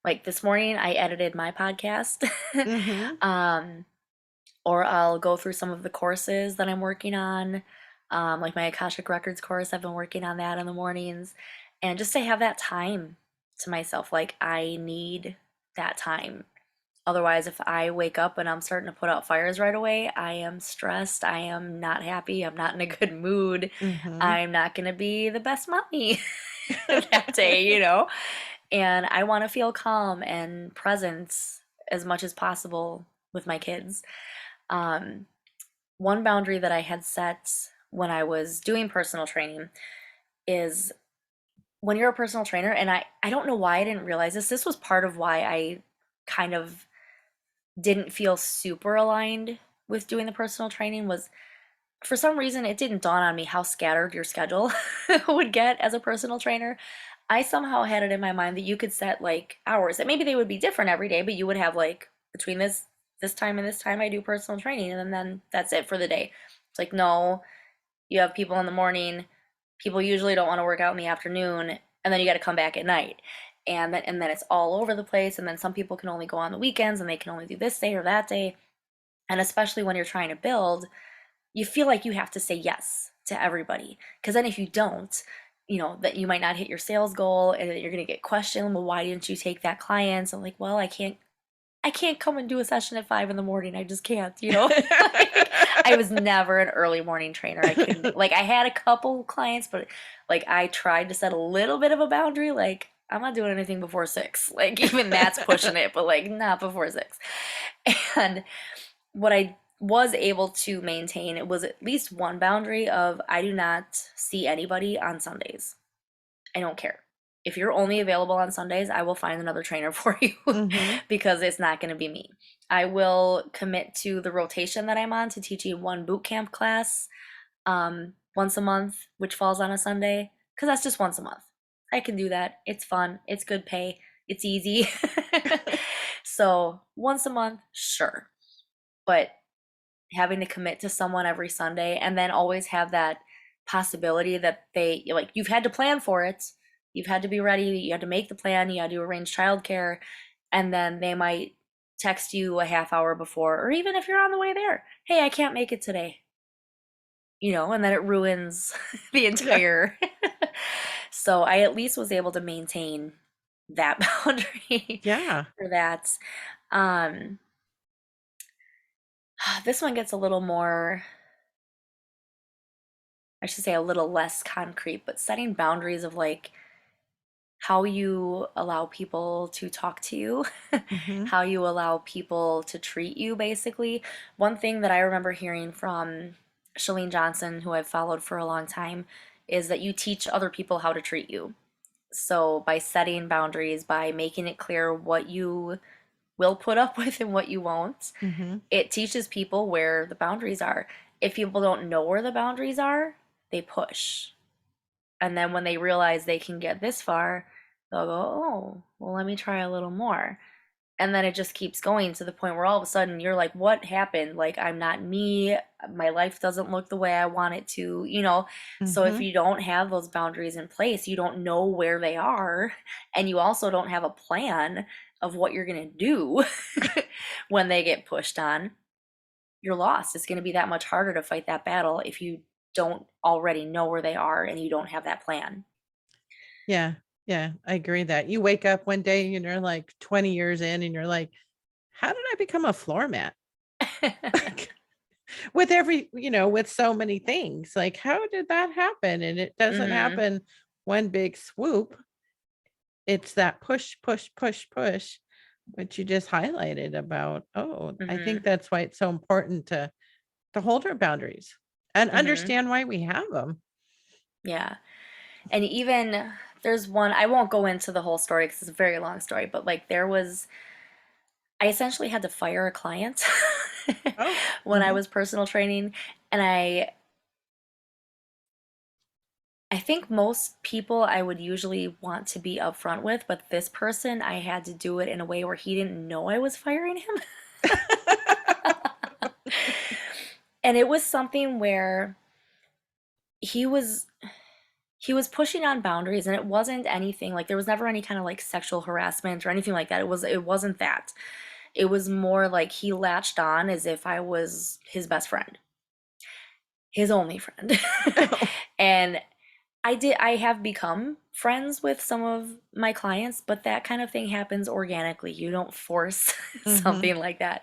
like this morning, I edited my podcast. Mhm. um, or I'll go through some of the courses that I'm working on, like my Akashic Records course. I've been working on that in the mornings, and just to have that time to myself, like I need that time. Otherwise, if I wake up and I'm starting to put out fires right away, I am stressed. I am not happy. I'm not in a good mood. Mhm. I'm not going to be the best mommy that day. And I want to feel calm and presence as much as possible with my kids. Um, One boundary that I had set when I was doing personal training is when you're a personal trainer, and I don't know why I didn't realize this. This was part of why I kind of didn't feel super aligned with doing the personal training was for some reason it didn't dawn on me how scattered your schedule would get as a personal trainer. I somehow had it in my mind that you could set like hours that maybe they would be different every day, but you would have like between this time and this time I do personal training and then that's it for the day. It's like no, you have people in the morning, people usually don't want to work out in the afternoon, and then you got to come back at night. And then it's all over the place and then some people can only go on the weekends and they can only do this day or that day. And especially when you're trying to build, you feel like you have to say yes to everybody because then if you don't, that you might not hit your sales goal and then you're going to get questioned, well, why didn't you take that client? So I'm like, well, I can't come and do a session at 5 in the morning. I just can't. Like, I was never an early morning trainer. I couldn't, like, I had a couple clients, but like, I tried to set a little bit of a boundary. Like, I'm not doing anything before 6. Like even that's pushing it, but like not before 6. And what I was able to maintain, it was at least one boundary of I do not see anybody on Sundays. I don't care. If you're only available on Sundays, I will find another trainer for you Mm-hmm. because it's not going to be me. I will commit to the rotation that I'm on to teaching one boot camp class once a month, which falls on a Sunday, because that's just once a month. I can do that. It's fun. It's good pay. It's easy. So once a month, sure. But having to commit to someone every Sunday and then always have that possibility that they like you've had to plan for it. You've had to be ready, you had to make the plan, you had to arrange childcare, and then they might text you a half hour before, or even if you're on the way there, hey, I can't make it today. And then it ruins the Yeah. entire so I at least was able to maintain that boundary Yeah. for that. Um this one gets a little more, I should say a little less concrete, but setting boundaries of like how you allow people to talk to you, Mm-hmm. how you allow people to treat you, basically. One thing that I remember hearing from Chalene Johnson, who I've followed for a long time, is that you teach other people how to treat you. So by setting boundaries, by making it clear what you will put up with and what you won't, Mm-hmm. it teaches people where the boundaries are. If people don't know where the boundaries are, they push. And then when they realize they can get this far, they'll go, oh, well, let me try a little more. And then it just keeps going to the point where all of a sudden you're like, what happened? Like, I'm not me. My life doesn't look the way I want it to. So if Mm-hmm. you don't have those boundaries in place, you don't know where they are. And you also don't have a plan of what you're going to do when they get pushed on. You're lost. It's going to be that much harder to fight that battle if you don't already know where they are and you don't have that plan. Yeah. Yeah. I agree that you wake up one day and you're like 20 years in and you're like, how did I become a floor mat? With with so many things. Like, how did that happen? And it doesn't Hmm. happen one big swoop. It's that push, push, push, push, which you just highlighted about. Oh, I think Hmm. that's why it's so important to hold our boundaries and Hmm. understand why we have them. Yeah. And even there's one, I won't go into the whole story because it's a very long story, but like I essentially had to fire a client Oh, when I mhm, was personal training. And I think most people I would usually want to be upfront with, but this person I had to do it in a way where he didn't know I was firing him. And it was something where he was he was pushing on boundaries, and it wasn't anything like there was never any kind of like sexual harassment or anything like that. It wasn't that. It was more like he latched on as if I was his best friend, his only friend. And I have become friends with some of my clients, but that kind of thing happens organically. You don't force mhm, something like that.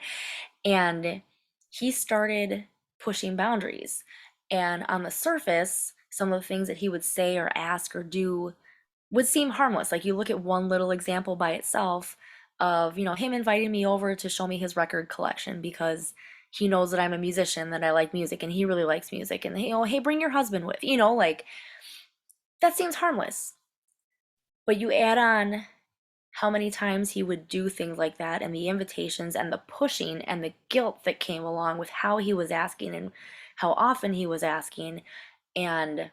And he started pushing boundaries. And on the surface, some of the things that he would say or ask or do would seem harmless. Like you look at one little example by itself of, him inviting me over to show me his record collection because he knows that I'm a musician, that I like music, and he really likes music. And, hey, bring your husband with, like that seems harmless. But you add on how many times he would do things like that and the invitations and the pushing and the guilt that came along with how he was asking and how often he was asking and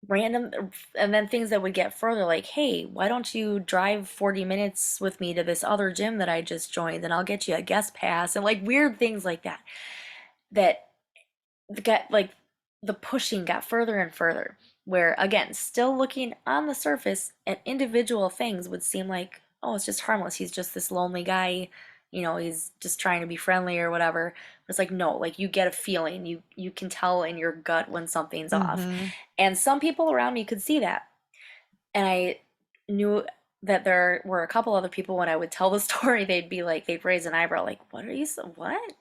random, and then things that would get further like, hey, why don't you drive 40 minutes with me to this other gym that I just joined and I'll get you a guest pass, and like weird things like that that got like the pushing got further and further, where again, still looking on the surface at individual things would seem like, oh, it's just harmless, he's just this lonely guy, he's just trying to be friendly or whatever. But it's like, no, like you get a feeling, you can tell in your gut when something's off. mhm. And some people around me could see that, and I knew that there were a couple other people when I would tell the story, they'd raise an eyebrow, like, what are you so what?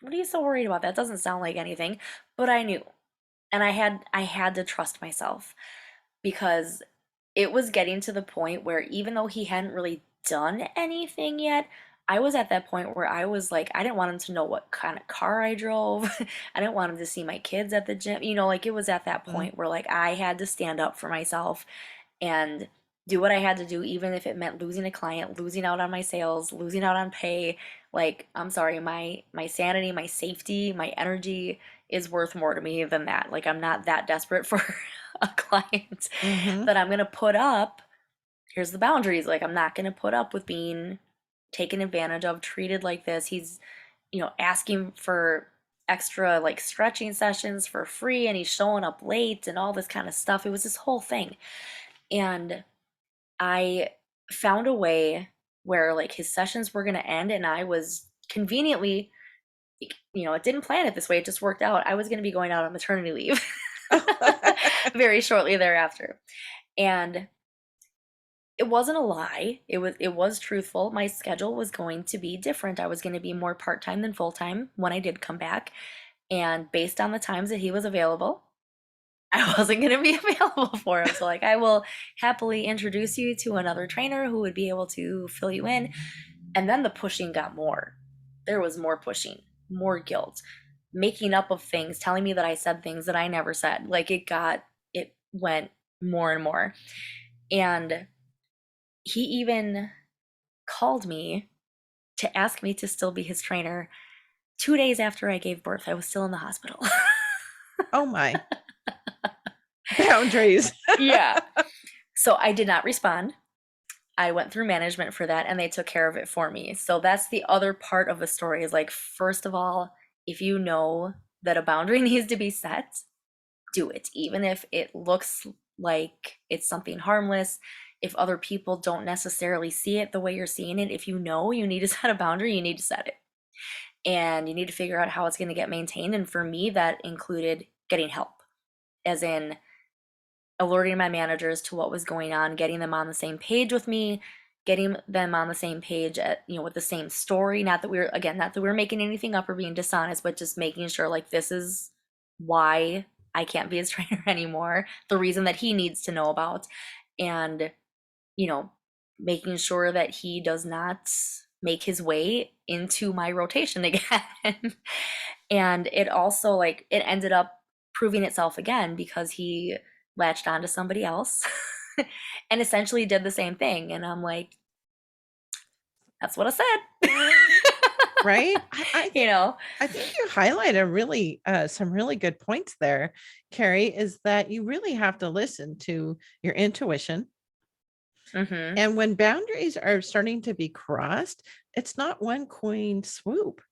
What are you so worried about? That doesn't sound like anything. But I knew. And I had to trust myself because it was getting to the point where even though he hadn't really done anything yet, I was at that point where I was like, I didn't want him to know what kind of car I drove. I didn't want him to see my kids at the gym. Like it was at that Mm. point where like I had to stand up for myself and do what I had to do, even if it meant losing a client, losing out on my sales, losing out on pay. Like, I'm sorry, my sanity, my safety, my energy is worth more to me than that. Like, I'm not that desperate for a client Mm-hmm. that I'm gonna put up. Here's the boundaries. Like, I'm not gonna put up with being taken advantage of, treated like this. He's, asking for extra like stretching sessions for free and he's showing up late and all this kind of stuff. It was this whole thing. And I found a way where like his sessions were going to end and I was conveniently, it didn't plan it this way, it just worked out. I was going to be going out on maternity leave very shortly thereafter. And it wasn't a lie. It was truthful. My schedule was going to be different. I was going to be more part-time than full-time when I did come back. And based on the times that he was available, I wasn't going to be available for him. So, like, I will happily introduce you to another trainer who would be able to fill you in. And then the pushing got more. There was more pushing, more guilt, making up of things, telling me that I said things that I never said. Like, it went more and more. And he even called me to ask me to still be his trainer 2 days after I gave birth. I was still in the hospital. Oh my. Boundaries. Yeah. So I did not respond. I went through management for that and they took care of it for me. So that's the other part of the story is like, first of all, if you know that a boundary needs to be set, do it. Even if it looks like it's something harmless, if other people don't necessarily see it the way you're seeing it, if you know you need to set a boundary, you need to set it. And you need to figure out how it's going to get maintained. And for me, that included getting help, as in alerting my managers to what was going on, getting them on the same page with me, getting them on the same page with the same story. Not that we were making anything up or being dishonest, but just making sure like this is why I can't be his trainer anymore, the reason that he needs to know about, and making sure that he does not make his way into my rotation again. And it also like it ended up proving itself again because he latched onto somebody else and essentially did the same thing. And I'm like, that's what I said. Right. you know? I think you highlight a really some really good points there, Kerri, is that you really have to listen to your intuition. Mm-hmm. And when boundaries are starting to be crossed, it's not one coin swoop.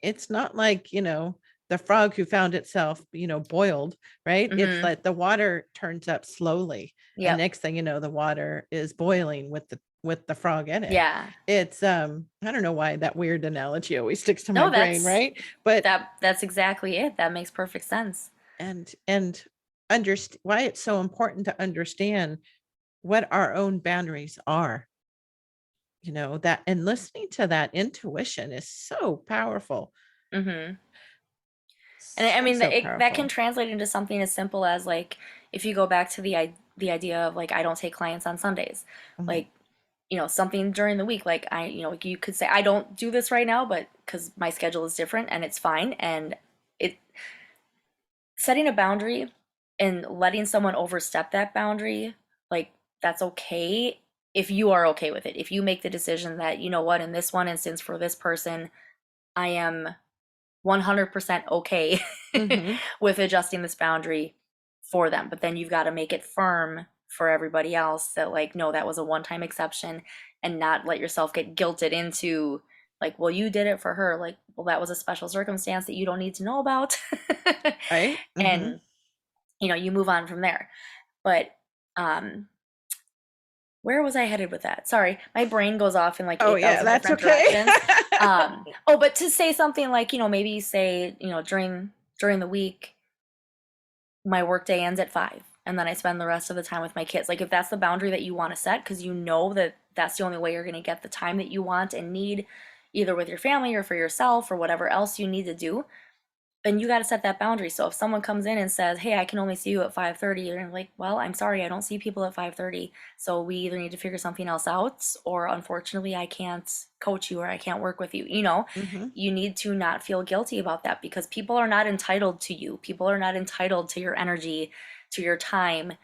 It's not like, the frog who found itself, boiled, right? It's Mm-hmm. like the water turns up slowly. And Yep. next thing you know, the water is boiling with the frog in it. Yeah. It's I don't know why that weird analogy always sticks to my No, brain, right? But that's exactly it. That makes perfect sense. and understand why it's so important to understand what our own boundaries are. That and listening to that intuition is so powerful. Mm-hmm. And I So, mean, so that can powerful. translate into something as simple as like, if you go back to the idea of like, I don't take clients on Sundays, Mhm. like, something during the week, like like you could say, I don't do this right now, but because my schedule is different and it's fine. And it setting a boundary and letting someone overstep that boundary, like that's okay if you are okay with it. If you make the decision that, you know what, in this one instance for this person, I am 100% okay Mhm. with adjusting this boundary for them. But then you've got to make it firm for everybody else that, like, no, that was a one time exception, and not let yourself get guilted into, like, well, you did it for her. Like, well, that was a special circumstance that you don't need to know about. Right? Mhm. And, you move on from there. But, um, where was I headed with that? Sorry, my brain goes off in like Oh, yeah, 8,000 that's different okay. directions. But to say something like, maybe say, during the week, my workday ends at 5, and then I spend the rest of the time with my kids. Like if that's the boundary that you want to set, because you know that that's the only way you're going to get the time that you want and need, either with your family or for yourself or whatever else you need to do, and you got to set that boundary. So if someone comes in and says, "Hey, I can only see you at 5:30," you're like, "Well, I'm sorry, I don't see people at 5:30. So we either need to figure something else out, or unfortunately, I can't coach you or I can't work with you." Mm-hmm. You need to not feel guilty about that, because people are not entitled to you. People are not entitled to your energy, to your time.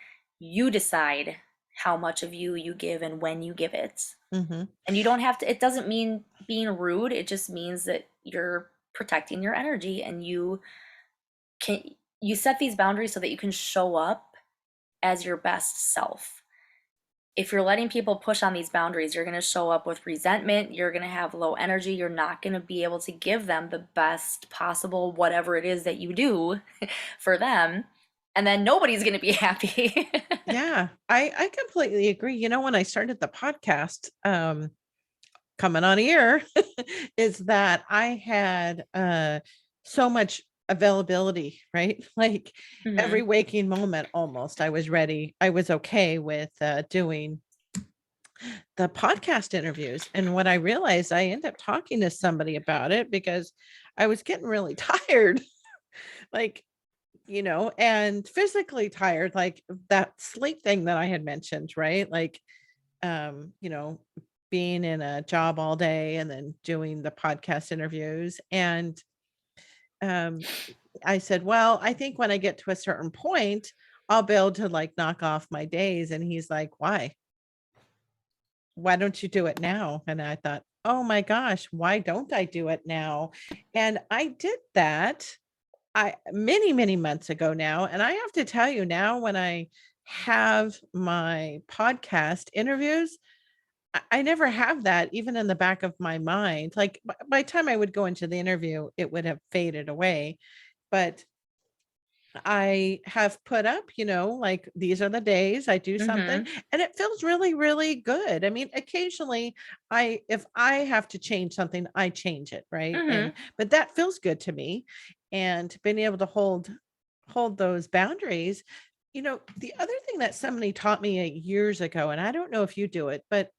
You decide how much of you give and when you give it. Mm-hmm. And you don't have to, it doesn't mean being rude. It just means that you're protecting your energy, and can you set these boundaries so that you can show up as your best self. If you're letting people push on these boundaries, you're going to show up with resentment, you're going to have low energy, you're not going to be able to give them the best possible whatever it is that you do for them, and then nobody's going to be happy. Yeah, I completely agree. When I started the podcast, coming on here, is that I had so much availability, right? Like every Hmm. waking moment almost, I was ready. I was okay with doing the podcast interviews. And when I realized, I ended up talking to somebody about it because I was getting really tired, like, and physically tired, like that sleep thing that I had mentioned, right? Like, um, you know, being in a job all day and then doing the podcast interviews. And um, I said, well, I think when I get to a certain point, I'll be able to like knock off my days. And he's like, why? Why don't you do it now? And I thought, oh my gosh, why don't I do it now? And I did that many, many months ago now. And I have to tell you now, when I have my podcast interviews, I never have that even in the back of my mind. Like by the time I would go into the interview, it would have faded away. But I have put up, like these are the days I do something, Hmm. and it feels really, really good. I mean, occasionally if I have to change something, I change it, right? Hmm. But that feels good to me. And being able to hold those boundaries. The other thing that somebody taught me years ago, and I don't know if you do it, but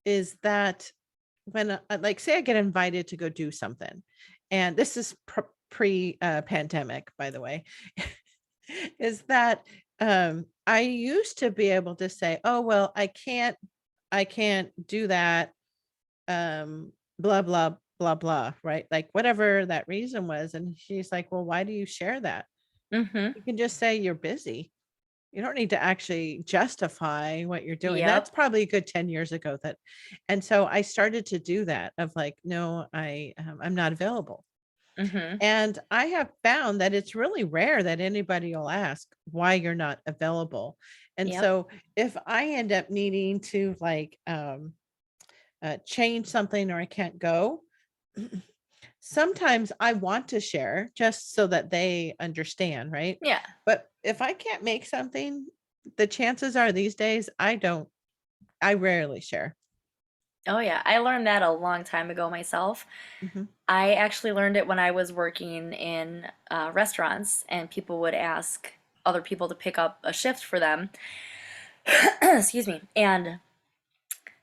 is that when like say I get invited to go do something, and this is pre pandemic, by the way, is that I used to be able to say, oh well, I can't do that, blah blah blah blah, right? Like whatever that reason was. And she's like, well, why do you share that? Hmm. You can just say you're busy. You don't need to actually justify what you're doing. That's Yep. probably a good 10 years ago. And so I started to do that of like, no, I'm not available. Hmm. And I have found that it's really rare that anybody will ask why you're not available. And Yep. so if I end up needing to like change something or I can't go, sometimes I want to share just so that they understand, right? Yeah. But if I can't make something, the chances are these days I rarely share. Oh yeah, I learned that a long time ago myself. Mhm. I actually learned it when I was working in restaurants, and people would ask other people to pick up a shift for them. Excuse me. And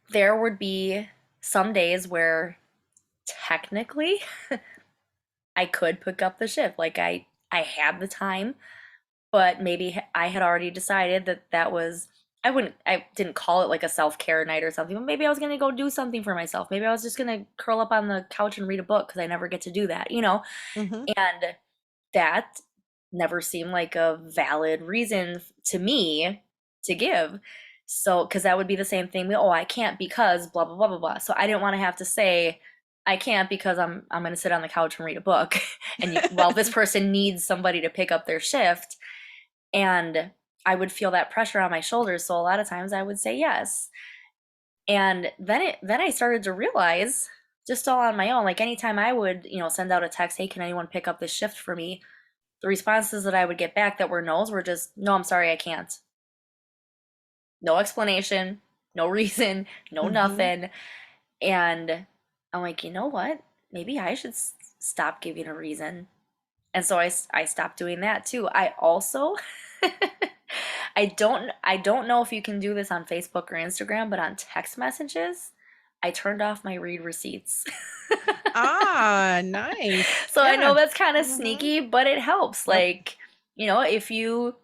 there would be some days where technically I could pick up the shift. Like I had the time, but maybe I had already decided that that was, I didn't call it like a self-care night or something, but maybe I was going to go do something for myself. Maybe I was just going to curl up on the couch and read a book because I never get to do that. Mhm. And that never seemed like a valid reason to me to give. So, because that would be the same thing. Oh, I can't because blah blah blah blah blah. So I didn't want to have to say I can't because I'm going to sit on the couch and read a book, and while this person needs somebody to pick up their shift, and I would feel that pressure on my shoulders. So a lot of times I would say yes. And then I started to realize, just all on my own, like anytime I would, send out a text, "Hey, can anyone pick up this shift for me?" The responses that I would get back that were no's were just, "No, I'm sorry, I can't." No explanation, no reason, no Mhm. nothing. And I'm like, you know what? Maybe I should stop giving a reason. And so I stopped doing that too. I also I don't know if you can do this on Facebook or Instagram, but on text messages, I turned off my read receipts. Ah, nice. So I know Yeah. that's kind of Mhm. sneaky, but it helps. Yep. Like, if you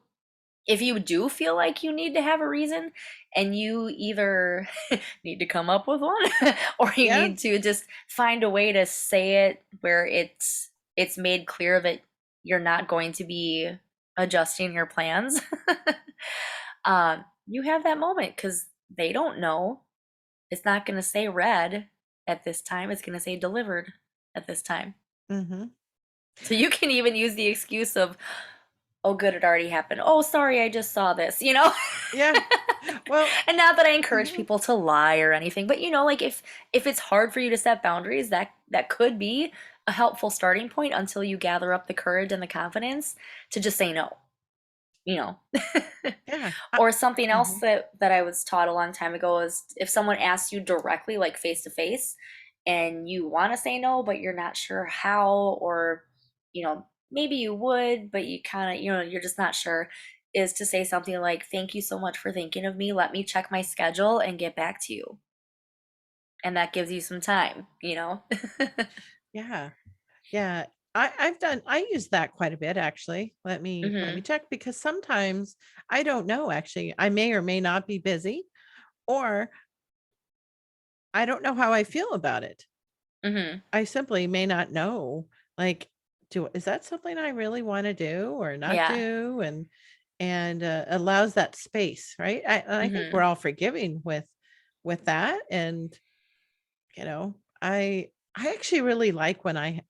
do feel like you need to have a reason and you either need to come up with one or you Yeah. need to just find a way to say it where it's made clear that you're not going to be adjusting your plans. You have that moment because they don't know. It's not going to say read at this time, it's going to say delivered at this time. Mhm. So you can even use the excuse of, oh, good, it already happened. Oh, sorry, I just saw this, you know? Yeah. Well, And not that I encourage mhm. people to lie or anything, but like if it's hard for you to set boundaries, that could be a helpful starting point until you gather up the courage and the confidence to just say no, you know. Yeah. Or something else Mhm. that I was taught a long time ago is if someone asks you directly, like face to face, and you want to say no, but you're not sure how, or maybe you would, but you kind of, you're just not sure, is to say something like, "Thank you so much for thinking of me. Let me check my schedule and get back to you." And that gives you some time. Yeah. Yeah. I use that quite a bit actually. Let me Mhm. check because sometimes I don't know actually. I may or may not be busy or I don't know how I feel about it. Mhm. I simply may not know, like, is that something I really wanna do or not Yeah. do? And allows that space, right? I think we're Mhm. all forgiving with that, and, you know, I actually really like when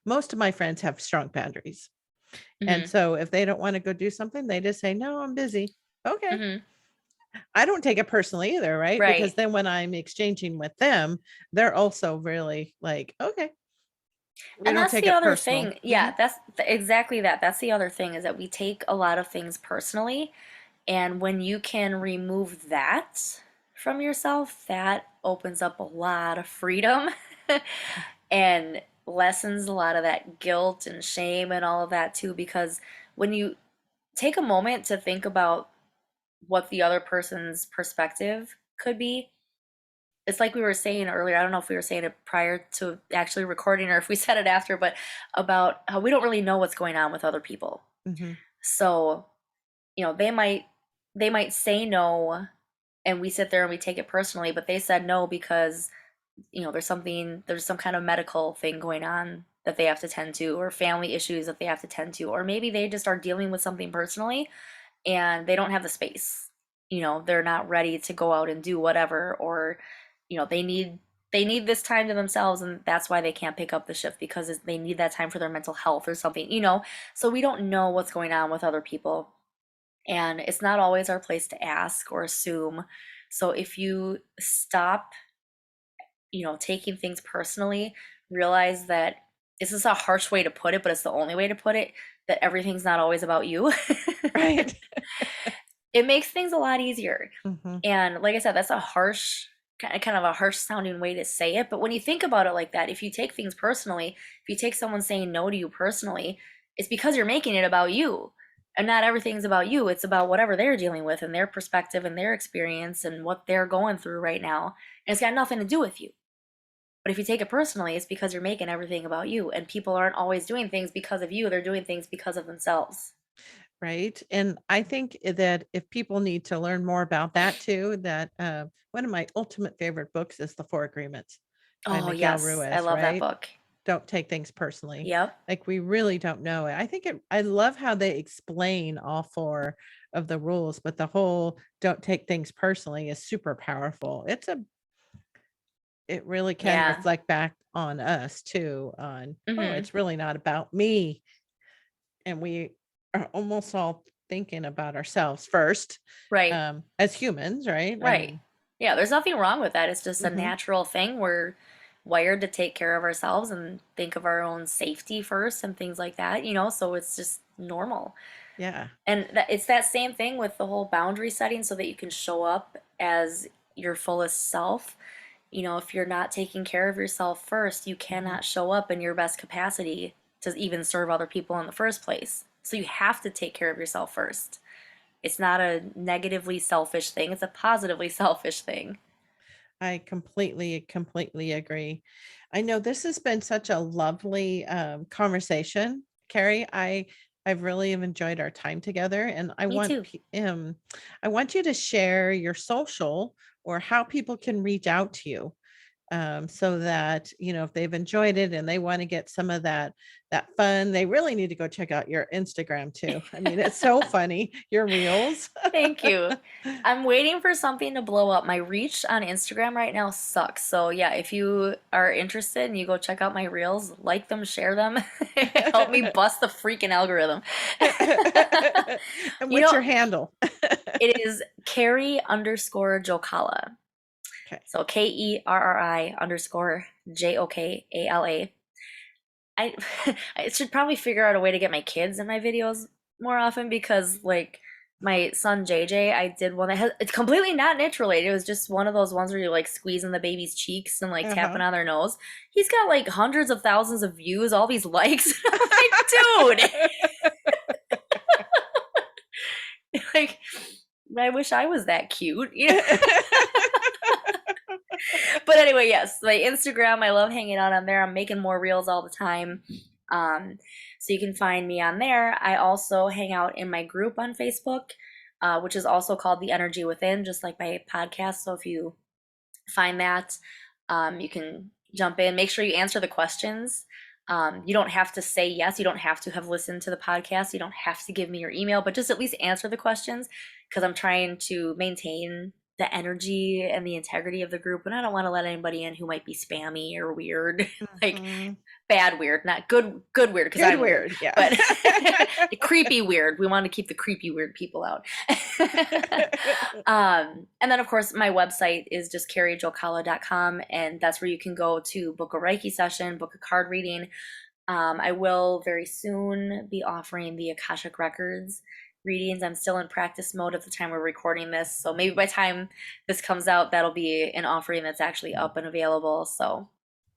most of my friends have strong boundaries, and Mhm. so if they don't wanna go do something, they just say, "No, I'm busy." Okay. Mhm. I don't take it personally either, right? Because Right. then when I'm exchanging with them, they're also really like, "Okay." We And don't that's take the it other personal. thing. Mhm. Yeah, exactly that. That's the other thing is that we take a lot of things personally. And when you can remove that from yourself, that opens up a lot of freedom and lessens a lot of that guilt and shame and all of that too. Because when you take a moment to think about what the other person's perspective could be, it's like we were saying earlier. I don't know if we were saying it prior to actually recording or if we said it after, but about how we don't really know what's going on with other people. Mhm. So, they might say no and we sit there and we take it personally, but they said no because, there's some kind of medical thing going on that they have to tend to, or family issues that they have to tend to, or maybe they just are dealing with something personally and they don't have the space. They're not ready to go out and do whatever, or they need this time to themselves, and that's why they can't pick up the shift because they need that time for their mental health or something. So we don't know what's going on with other people, and it's not always our place to ask or assume. So if you stop, taking things personally, realize that this is a harsh way to put it, but it's the only way to put it, that everything's not always about you. Right. It makes things a lot easier. Mhm. And like I said, that's a harsh, kind of a harsh sounding way to say it. But when you think about it like that, if you take things personally, if you take someone saying no to you personally, it's because you're making it about you. And not everything's about you. It's about whatever they're dealing with and their perspective and their experience and what they're going through right now. And it's got nothing to do with you. But if you take it personally, it's because you're making everything about you. And people aren't always doing things because of you, they're doing things because of themselves. Right, and I think that if people need to learn more about that too, that, one of my ultimate favorite books is The Four Agreements by Oh, Miguel yes. I Ruiz, love that right? book. Don't take things personally. Yep. Like, we really don't know it. I love how they explain all 4 of the rules, but the whole "don't take things personally" is super powerful. It really can Yeah. reflect back on us too on, "Oh, Hmm. it's really not about me." And we are almost all thinking about ourselves first, Right. as humans, right? I Right. mean, Yeah, there's nothing wrong with that. It's just a mhm, natural thing. We're wired to take care of ourselves and think of our own safety first and things like that, so it's just normal. yeah, And it's that same thing with the whole boundary setting so that you can show up as your fullest self. If you're not taking care of yourself first, you mhm, cannot show up in your best capacity to even serve other people in the first place. So you have to take care of yourself first. It's not a negatively selfish thing, it's a positively selfish thing. I completely agree. I know this has been such a lovely conversation, Kerri. I've really have enjoyed our time together, and Me too. I want you to share your social or how people can reach out to you, so that if they've enjoyed it and they want to get some of that fun, they really need to go check out your Instagram too. I mean, it's so funny, your reels. Thank you. I'm waiting for something to blow up. My reach on Instagram right now sucks. So yeah, if you are interested and you go check out my reels, like them, share them, help me bust the freaking algorithm. And You what's know, your handle? it is Kerri_Jokala. Okay. So KERRI_JOKALA. I I should probably figure out a way to get my kids in my videos more often because like my son JJ, I did one that has it's completely not niche related. It was just one of those ones where you're like squeezing the baby's cheeks and like tapping Uh-huh. on their nose. He's got like hundreds of thousands of views, all these likes. I'm like, dude, like I wish I was that cute, you know? But anyway, yes, my Instagram, I love hanging out on there. I'm making more reels all the time. So you can find me on there. I also hang out in my group on Facebook, which is also called The Energy Within, just like my podcast. So if you find that, you can jump in. Make sure you answer the questions. You don't have to say yes. You don't have to have listened to the podcast. You don't have to give me your email, but just at least answer the questions because I'm trying to maintain the energy and the integrity of the group. And I don't want to let anybody in who might be spammy or weird, like Mhm. bad weird, not good weird because Good I'm weird, weird, yeah. but creepy weird. We want to keep the creepy weird people out. And then of course my website is just kerrijokala.com, and that's where you can go to book a Reiki session, book a card reading. I will very soon be offering the Akashic Records readings. I'm still in practice mode at the time we're recording this, so maybe by the time this comes out, that'll be an offering that's actually up and available. So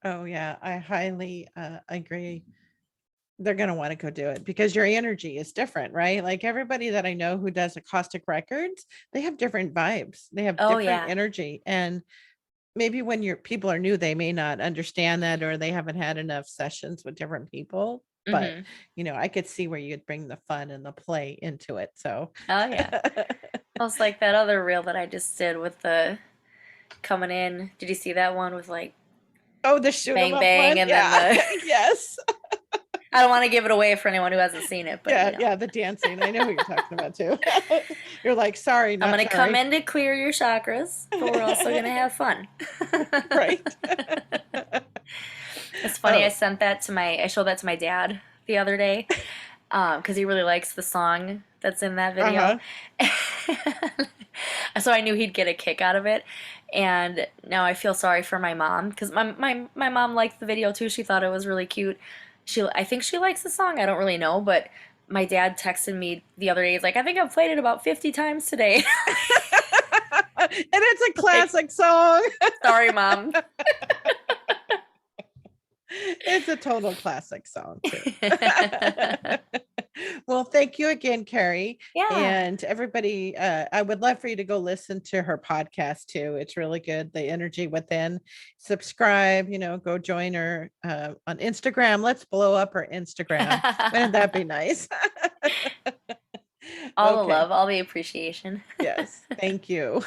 Oh yeah, I highly agree. They're going to want to go do it because your energy is different, right? Like everybody that I know who does acoustic records, they have different vibes. They have oh different yeah. energy. And maybe when your people are new, they may not understand that, or they haven't had enough sessions with different people. But, Hmm. I could see where you'd bring the fun and the play into it. So, Oh yeah. Almost like that other reel that I just did with the coming in. Did you see that one with like oh, the shoot 'em bang up bang one. and then Yeah. the Yes. I don't want to give it away for anyone who hasn't seen it, but you Yeah. know. Yeah. The dancing. I know who you're talking about too. You're like, sorry, I'm not gonna come sorry. in to clear your chakras, but we're also gonna have fun. Right. It's funny, Oh, I showed that to my dad the other day, because he really likes the song that's in that video. uh-huh. So I knew he'd get a kick out of it. And now I feel sorry for my mom, because my mom liked the video too. She thought it was really cute. I think she likes the song. I don't really know, but my dad texted me the other day. He's like, I think I've played it about 50 times today. And it's a Like, classic song. sorry, mom. It's a total classic song too. Well, thank you again, Kerri. Yeah. And everybody, I would love for you to go listen to her podcast too. It's really good. The Energy Within. Subscribe, go join her on Instagram. Let's blow up her Instagram. Wouldn't that be nice? All the Okay. love, all the appreciation. Yes. Thank you.